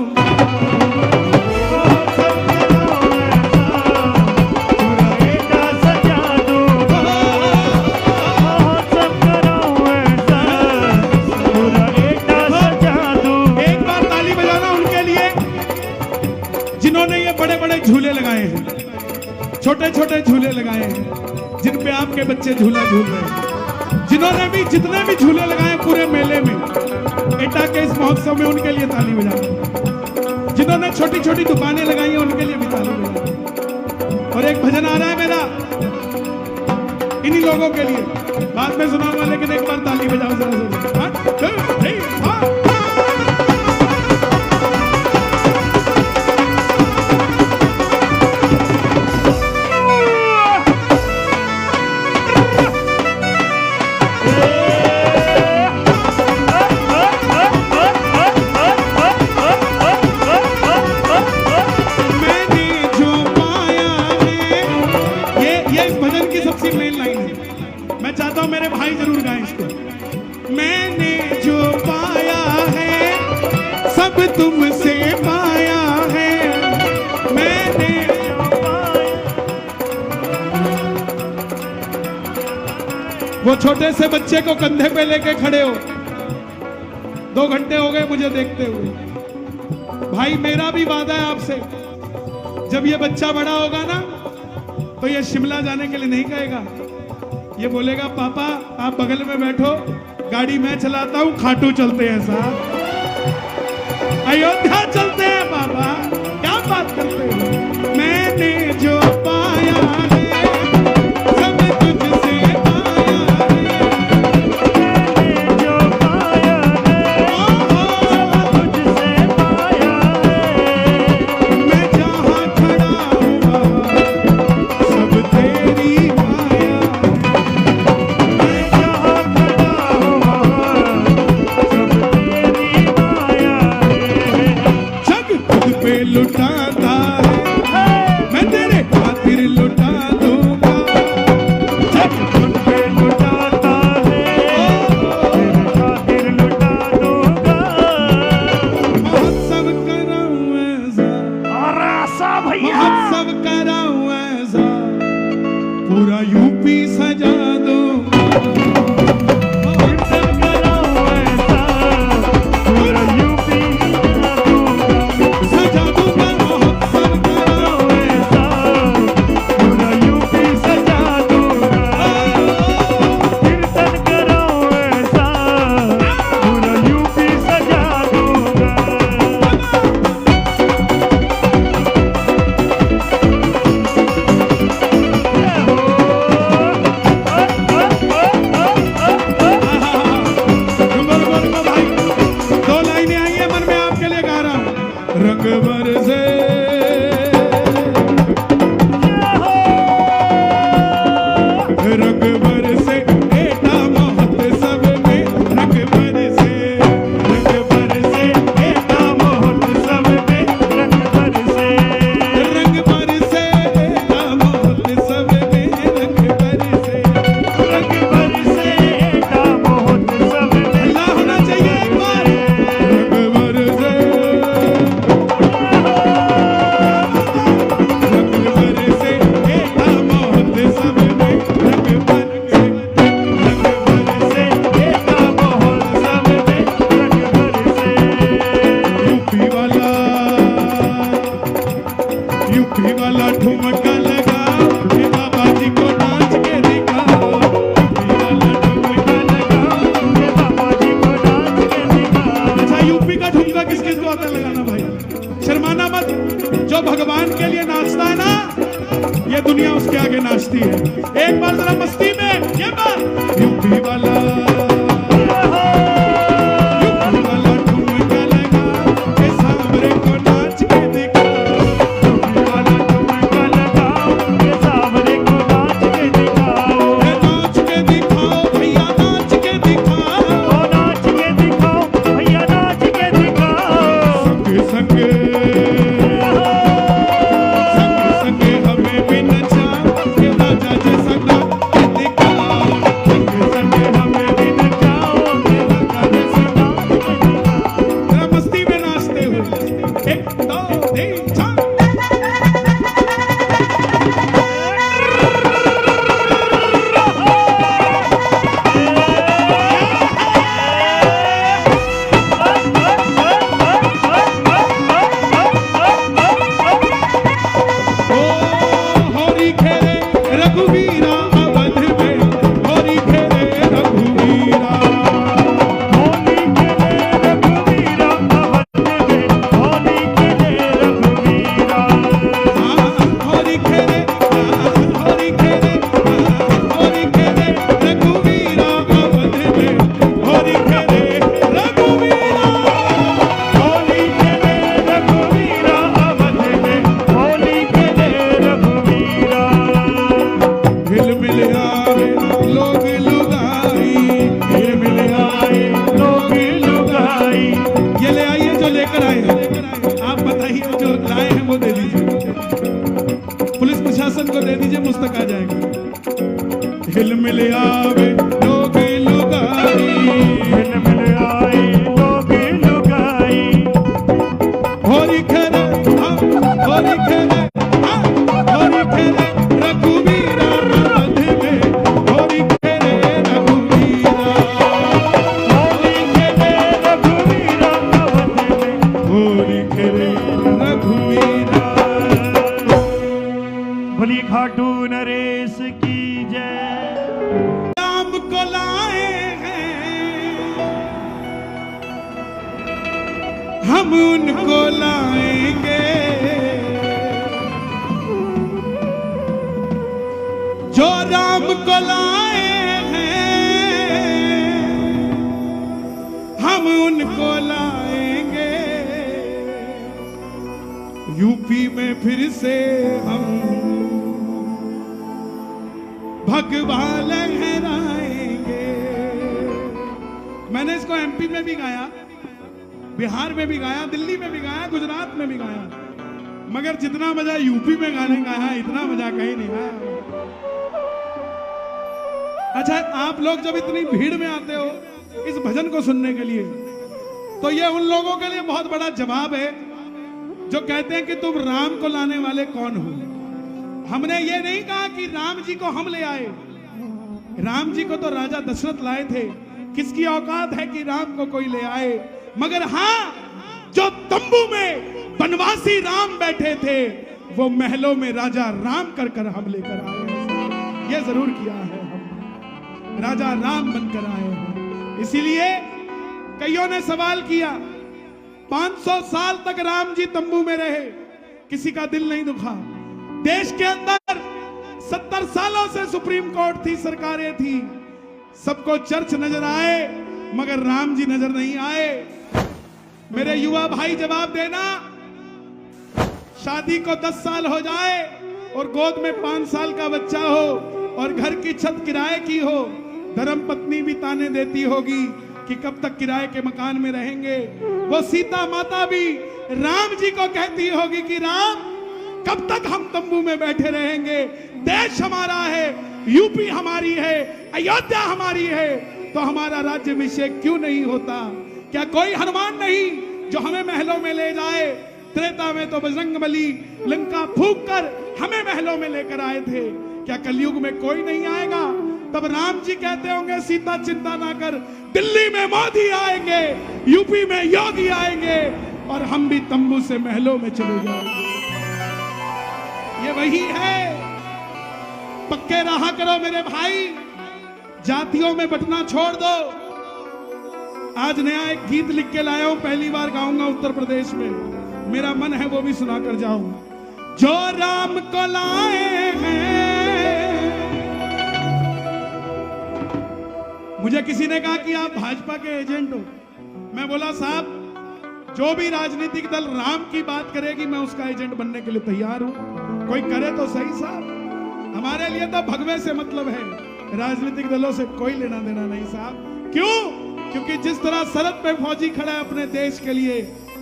जिन्होंने ये बड़े बड़े झूले लगाए हैं, छोटे छोटे झूले लगाए हैं, जिन पे आपके बच्चे झूला झूल रहे हैं, जिन्होंने भी जितने भी झूले लगाए पूरे मेले में, एटा के इस महोत्सव में, उनके लिए ताली बजाओ। जिन्होंने छोटी छोटी दुकानें लगाई हैं उनके लिए भी ताली बजाओ। और एक भजन आ रहा है मेरा इन्हीं लोगों के लिए, बाद में सुनाऊंगा, लेकिन एक बार ताली बजाओ जरा से। 1 2 3 4 मेरे भाई जरूर गाएं इसको। मैंने जो पाया है सब तुमसे पाया है, मैंने जो पाया। वो छोटे से बच्चे को कंधे पे लेके खड़े हो, 2 घंटे हो गए मुझे देखते हुए। भाई मेरा भी वादा है आपसे, जब ये बच्चा बड़ा होगा ना तो ये शिमला जाने के लिए नहीं कहेगा, ये बोलेगा पापा आप बगल में बैठो, गाड़ी मैं चलाता हूं, खाटू चलते हैं साहब, अयोध्या चलते हैं पापा, क्या बात करते हो। मैंने जो पाया है सब तुझसे पाया है, मैंने जो पाया है सब तुझसे पाया है, मैं जहां खड़ा हुआ सब तेरी माया, लुटाता है मैं तेरे खातिर लुटा दूंगा, जग खुद पे लुटाता है तेरे खातिर लुटा दूंगा। महोत्सव कराऊं ऐसा, महोत्सव कराऊं ऐसा, पूरा यूपी सजा दूंगा, महोत्सव कराऊं ऐसा, पूरा यूपी सजा दूंगा, महोत्सव कराऊं ऐसा, पूरा यूपी सजा दूंगा, कीर्तन कराऊं ऐसा, पूरा यूपी सजा दूंगा। रुको भाई, 2 लाइनें आई है मन में, आपके लिए गा रहा हूं। रंग बरसे रंग बरसे एटा महोत्सव में, रंग बरसे एटा महोत्सव में, रंग बरसे एटा महोत्सव में, रंग बरसे एटा महोत्सव में। अल्लाह होना चाहिए एक बार। रंग बरसे एटा महोत्सव में, रंग बरसे एटा महोत्सव में, रंग बरसे। यूपी वाला ठुमका लगाओ, ये बाबा जी को नाच के दिखाओ, यूपी वाला ठुमका लगाओ, ये बाबा जी को नाच के दिखाओ। अच्छा यूपी का ठुमका किस किस को आता है लगाना भाई, शर्माना मत। जो भगवान के लिए नाचता है ना, ये दुनिया उसके आगे नाचती है। एक बार जरा मस्ती में ये बात, यूपी वाला ठुमका जो लेकर आए हैं आप बताइए, जो लाए हैं वो दे दीजिए, पुलिस प्रशासन को दे दीजिए, मुस्तक आ जाएगा। हिल मिल आवे लोगे लुगाई, हिल मिल आई लोगे लुगाई, होरी खेले होरी खेले होरी खेले रघुवीरा राध में, होरी खेले रघुवीरा, होली खेले रघुवीरा अवध में, होरी खेले रघुवीरा। भली खाटू नरेश की जय। राम को लाए हैं हम उनको लाएंगे, जो राम को लाए हैं हम उनको लाएंगे। यूपी में फिर से हम भगवा लहराएंगे। मैंने इसको एमपी में भी गाया, बिहार में भी गाया, दिल्ली में भी गाया, गुजरात में भी गाया, मगर जितना मजा यूपी में गाने का है इतना मजा कहीं नहीं आया। अच्छा, आप लोग जब इतनी भीड़ में आते हो इस भजन को सुनने के लिए, तो ये उन लोगों के लिए बहुत बड़ा जवाब है जो कहते हैं कि तुम राम को लाने वाले कौन हो। हमने ये नहीं कहा कि राम जी को हम ले आए, राम जी को तो राजा दशरथ लाए थे, किसकी औकात है कि राम को कोई ले आए। मगर हाँ, जो तंबू में बनवासी राम बैठे थे वो महलों में राजा राम कर कर हम लेकर आए हैं। ये जरूर किया है, हम राजा राम बनकर आए हैं। इसीलिए कईयों ने सवाल किया, 500 साल तक राम जी तंबू में रहे, किसी का दिल नहीं दुखा। देश के अंदर 70 सालों से सुप्रीम कोर्ट थी, सरकारें थी, सबको चर्च नजर आए मगर राम जी नजर नहीं आए। मेरे युवा भाई जवाब देना, शादी को 10 साल हो जाए और गोद में 5 साल का बच्चा हो और घर की छत किराए की हो, धर्म पत्नी भी ताने देती होगी कि कब तक किराए के मकान में रहेंगे। वो सीता माता भी राम जी को कहती होगी कि राम कब तक हम तंबू में बैठे रहेंगे। देश हमारा है, यूपी हमारी है, अयोध्या हमारी है, तो हमारा राज्याभिषेक क्यों नहीं होता? क्या कोई हनुमान नहीं जो हमें महलों में ले जाए? त्रेता में तो बजरंगबली लंका फूंक कर हमें महलों में लेकर आए थे। क्या कलयुग में कोई नहीं आएगा? तब राम जी कहते होंगे सीता चिंता ना कर, दिल्ली में मोदी आएंगे, यूपी में योगी आएंगे और हम भी तंबू से महलों में चले जाएंगे। ये वही है। पक्के रहा करो मेरे भाई, जातियों में बंटना छोड़ दो। आज नया एक गीत लिख के लाया हूं, पहली बार गाऊंगा उत्तर प्रदेश में, मेरा मन है वो भी सुना कर जाऊं। जो राम को लाए हैं, मुझे किसी ने कहा कि आप भाजपा के एजेंट हो। मैं बोला साहब, जो भी राजनीतिक दल राम की बात करेगी मैं उसका एजेंट बनने के लिए तैयार हूं। कोई करे तो सही साहब, हमारे लिए तो भगवे से मतलब है, राजनीतिक दलों से कोई लेना देना नहीं साहब। क्यों? क्योंकि जिस तरह सरहद पे फौजी खड़ा है अपने देश के लिए,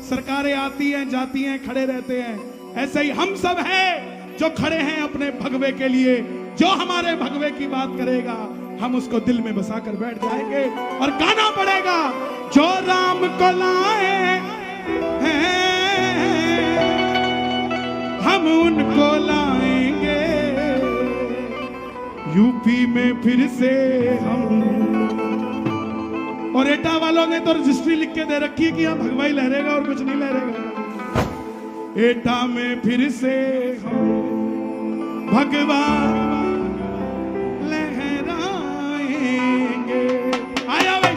सरकारें आती हैं जाती हैं खड़े रहते हैं, ऐसे ही हम सब हैं जो खड़े हैं अपने भगवे के लिए। जो हमारे भगवे की बात करेगा हम उसको दिल में बसा कर बैठ जाएंगे और गाना पड़ेगा, जो राम को लाए हैं हम उनको लाएंगे, यूपी में फिर से हम। और एटा वालों ने तो रजिस्ट्री लिख के दे रखी है कि यहाँ भगवाई लहरेगा और कुछ नहीं लहरेगा। एटा में फिर से हम भगवा लहराएंगे। आया भाई,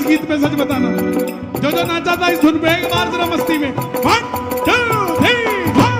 गीत पे सच बताना। जो जो नाचा था इस धुन पे एक बार जरा मस्ती में 1 2 3 4।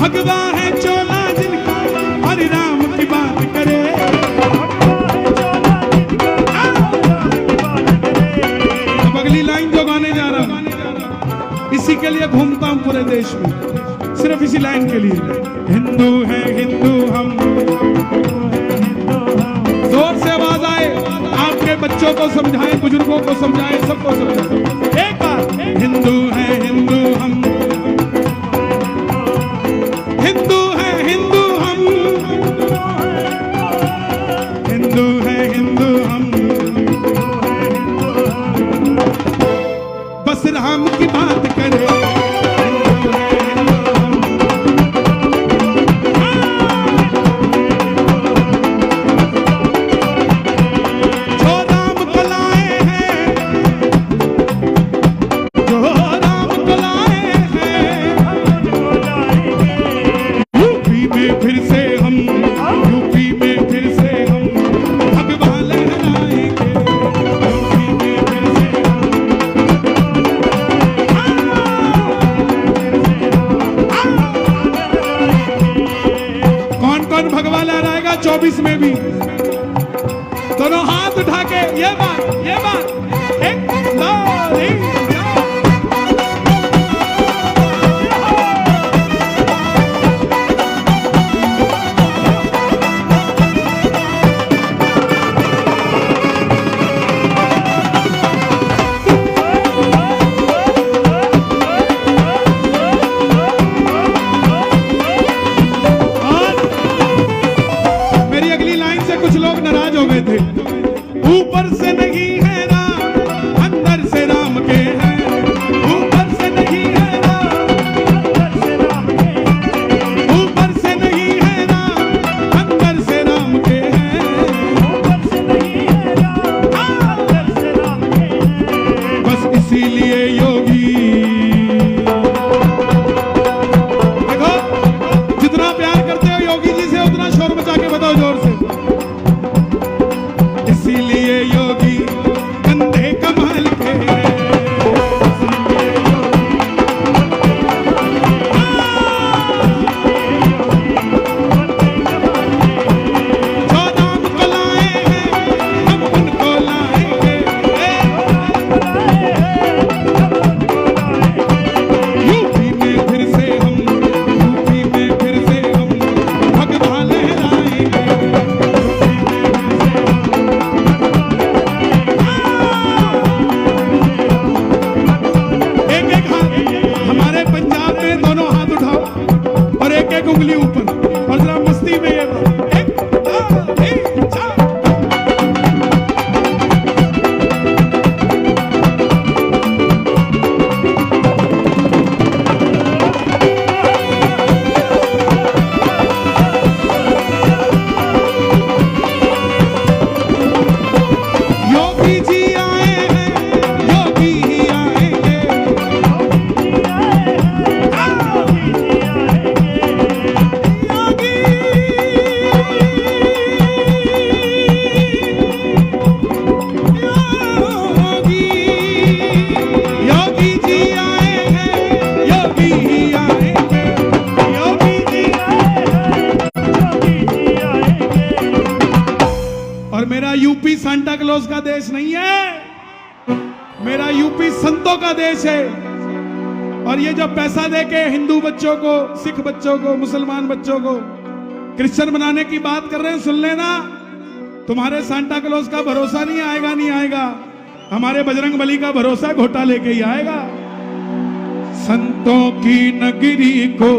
भगवा है चोला जिनका हरि राम की बात करे। अब अगली लाइन जो गाने जा रहा हूं इसी के लिए घूमता हूं पूरे देश में, सिर्फ इसी लाइन के लिए। हिंदू है हिंदू हम, जोर से आवाज आए, आपके बच्चों को समझाएं, बुजुर्गों को समझाएं, सबको समझाएं एक बार। हिंदू है हिंदू हम, हिंदू है हिंदू हम, हिंदू है हिंदू हम, बस राम की बात करे। भगवा लहराएगा 24 में भी, दोनों हाथ उठा के ये बात 1 2 3। ऊपर से नहीं और मेरा यूपी सांता क्लॉज का देश नहीं है, मेरा यूपी संतों का देश है। और ये जो पैसा देके हिंदू बच्चों को, सिख बच्चों को, मुसलमान बच्चों को क्रिश्चियन बनाने की बात कर रहे हैं, सुन लेना, तुम्हारे सांता क्लॉज का भरोसा नहीं आएगा, नहीं आएगा। हमारे बजरंग बली का भरोसा घोटा लेके ही आएगा। संतों की नगरी को,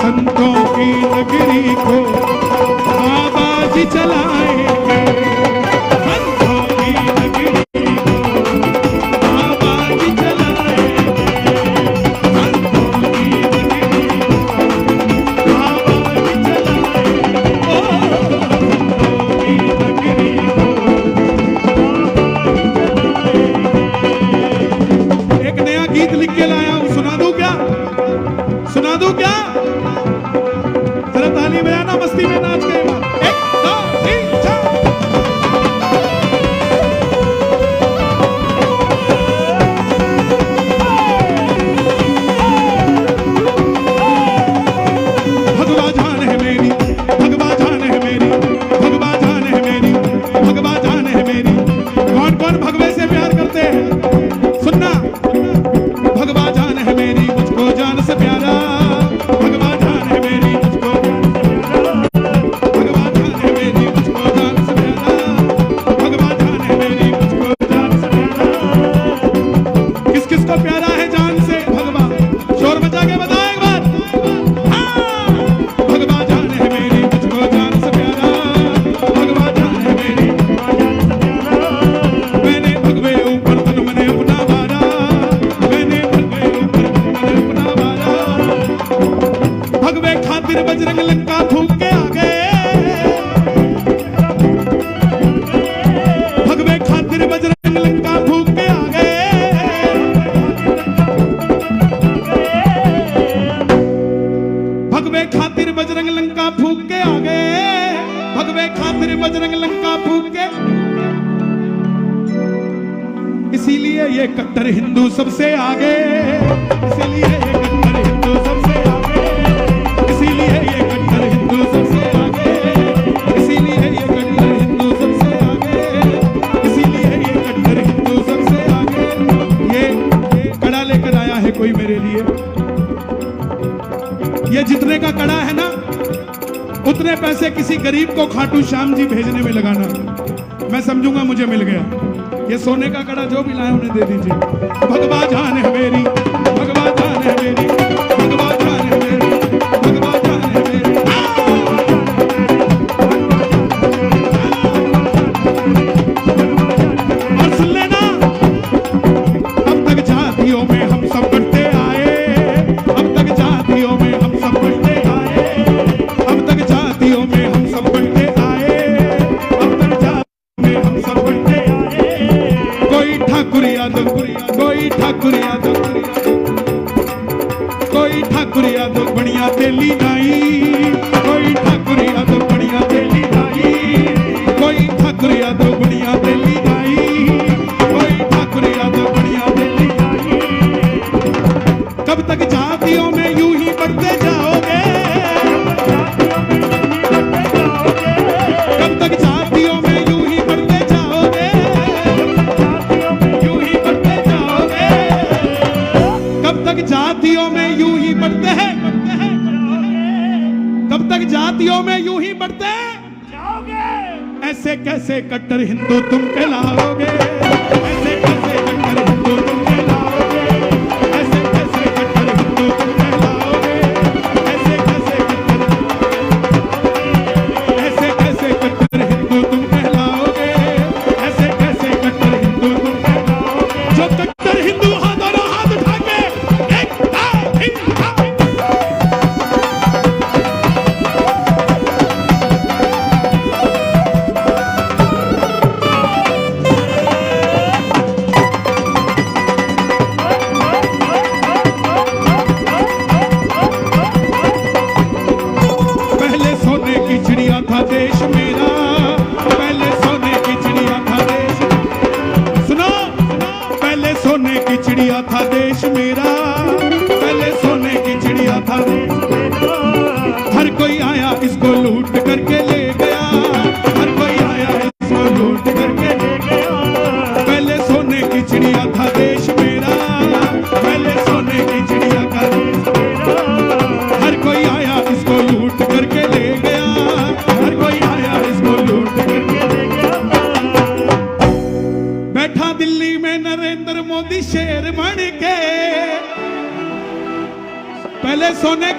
संतों की नगरी को बाबा जी चलाएंगे। संतों की नगरी को बाबा जी चलाएंगे। संतों की नगरी को बाबा जी चलाएंगे। ओ, संतों की नगरी को बाबा जी चलाएंगे। एक नया गीत लिख के लाया हूं, सुना दूं क्या? सुना दूं क्या? जरा ताली बजाना, मस्ती में नाच के। 1 2 3 4। भगवा जान है मेरी, भगवा जान है मेरी, भगवा जान है मेरी, भगवा जान है मेरी। कौन कौन भगवे से प्यार करते हैं? सुनना, भगवा जान है मेरी, मुझको जान से प्यारा। भगवा जान है मेरी, मुझको भगवा जान है मेरी, मुझको जान से प्यारा। भगवा जान है मेरी, मुझको जान से प्यारा। किस किस को प्यारा है जान से भगवा? शोर मचा के बताओ एक बार। हाँ, भगवा जान है मेरी, मुझको जान से प्यारा। भगवा जान है मेरी, मैंने भगवे ऊपर तन मैंने अपना मारा। मैंने भगवे ऊपर तन मैंने अपना मारा। भगवे खातिर बजरंग लंका फूंक के आ गए। भगवे खातिर बजरंग लंका फूंक के आ गए। भगवे खातिर बजरंग लंका फूंक के आ गए। भगवे खातिर बजरंग लंका फूंक के। इसीलिए ये कट्टर हिंदू सबसे आगे। इसीलिए ये कट्टर हिंदू सबसे आगे। इसीलिए ये कट्टर हिंदू सबसे आगे। इसीलिए ये कट्टर हिंदू सबसे आगे। इसीलिए ये कट्टर हिंदू सबसे आगे। ये कड़ा लेकर आया है कोई मेरे लिए। ये जितने का कड़ा है ना, उतने पैसे किसी गरीब को खाटू श्याम जी भेजने में लगाना। मैं समझूंगा मुझे मिल गया। ये सोने का कड़ा जो भी लाए उन्हें दे दीजिए। भगवा जान है मेरी, भगवा जान है मेरी, भगवा जान है मेरी, भगवा जान है मेरी। और सुन लेना, अब तक जातियों में हम सब बढ़ते आए। अब तक जातियों में हम सब बढ़ते आए। अब तक जातियों में हम सब बढ़ते आए। अब तक जातियों में हम सब बढ़ते आए। कोई ठाकुर यादव, कोई ठाकुर यादव, कोई ठाकुर यादव बढ़िया तेली नाई। कोई ठाकुर यादव बढ़िया तेली नाई। कोई ठाकुर यादव बढ़िया तेली नाई। कोई ठाकुर यादव बढ़िया तेली नाई। कब तक जातियों में यूं ही बढ़ते जाओगे? कब तक जातियों में यूं ही बढ़ते जाओगे? यूं ही बढ़ते जाओगे। कब तक जातियों में यूं ही बढ़ते हैं? कब तक जातियों में यूं ही बढ़ते जाओगे? ऐसे कैसे कट्टर हिंदू तुम कहलाओगे? ऐसे कैसे कट्टर हिंदू तुम कहलाओगे? ऐसे कैसे कट्टर हिंदू तुम कहलाओगे? ऐसे कैसे ऐसे कैसे कट्टर हिंदू तुम कहलाओगे? ऐसे कैसे कट्टर हिंदू तुम कहलाओगे? जो कट्टर हिंदू हाथ दोनों हाथ उठा के 1 2 3 4।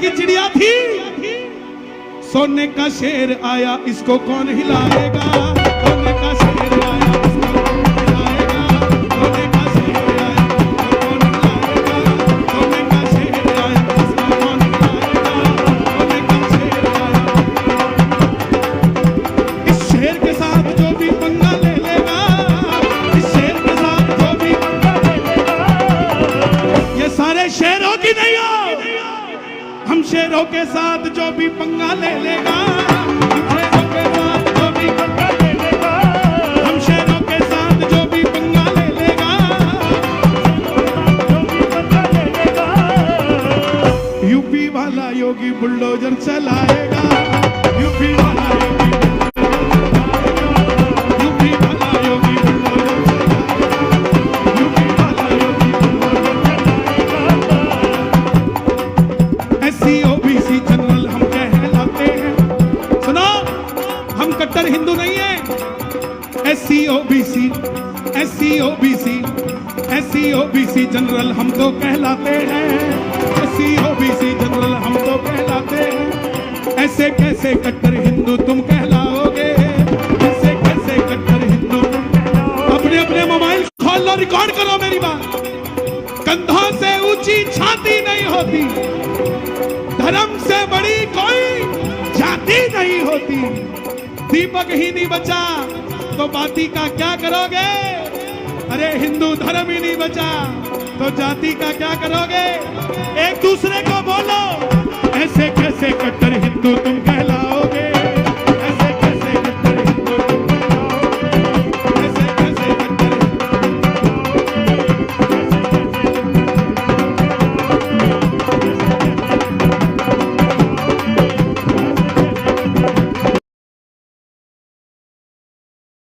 की चिड़िया थी, सोने का शेर आया इसको कौन हिलाएगा, सोने का शेर आया इसको कौन हिलाएगा, सोने का शेर आया इसको कौन हिलाएगा, सोने का शेर आया इसको कौन हिलाएगा, सोने का शेर आया। इस शेर के साथ जो भी पंगा ले लेगा, इस शेर के साथ जो भी पंगा ले लेगा, ये सारे शेरों की नहीं हो, हम शेरों के साथ जो भी पंगा ले लेगा, हम शेरों के साथ जो भी पंगा ले लेगा, हम शेरों के साथ जो भी पंगा ले लेगा, जो भी पंगा ले लेगा। यूपी वाला योगी बुलडोजर चलाएगा, यूपी वाला योगी, यूपी वाला योगी बुलडोजर चलाएगा, यूपी वाला योगी बुलडोजर चलाएगा। एससी ओबीसी जनरल हम कहलाते हैं, सुनो हम कट्टर हिंदू नहीं है, SC OBC, SC OBC, SC OBC general हम तो कहलाते हैं, एससी ओबीसी जनरल हम तो कहलाते हैं। ऐसे कैसे कट्टर हिंदू तुम कहलाओगे, ऐसे कैसे कट्टर हिंदू तुम कहलाओगे। अपने अपने मोबाइल खोल लो, रिकॉर्ड करो मेरी बात। कंधों से ऊंची छाती नहीं होती, धर्म से बड़ी कोई जाति नहीं होती। दीपक ही नहीं बचा तो बाती का क्या करोगे, अरे हिंदू धर्म ही नहीं बचा तो जाति का क्या करोगे। एक दूसरे को बोलो, ऐसे कैसे कट्टर हिंदू तुम कहलाओगे।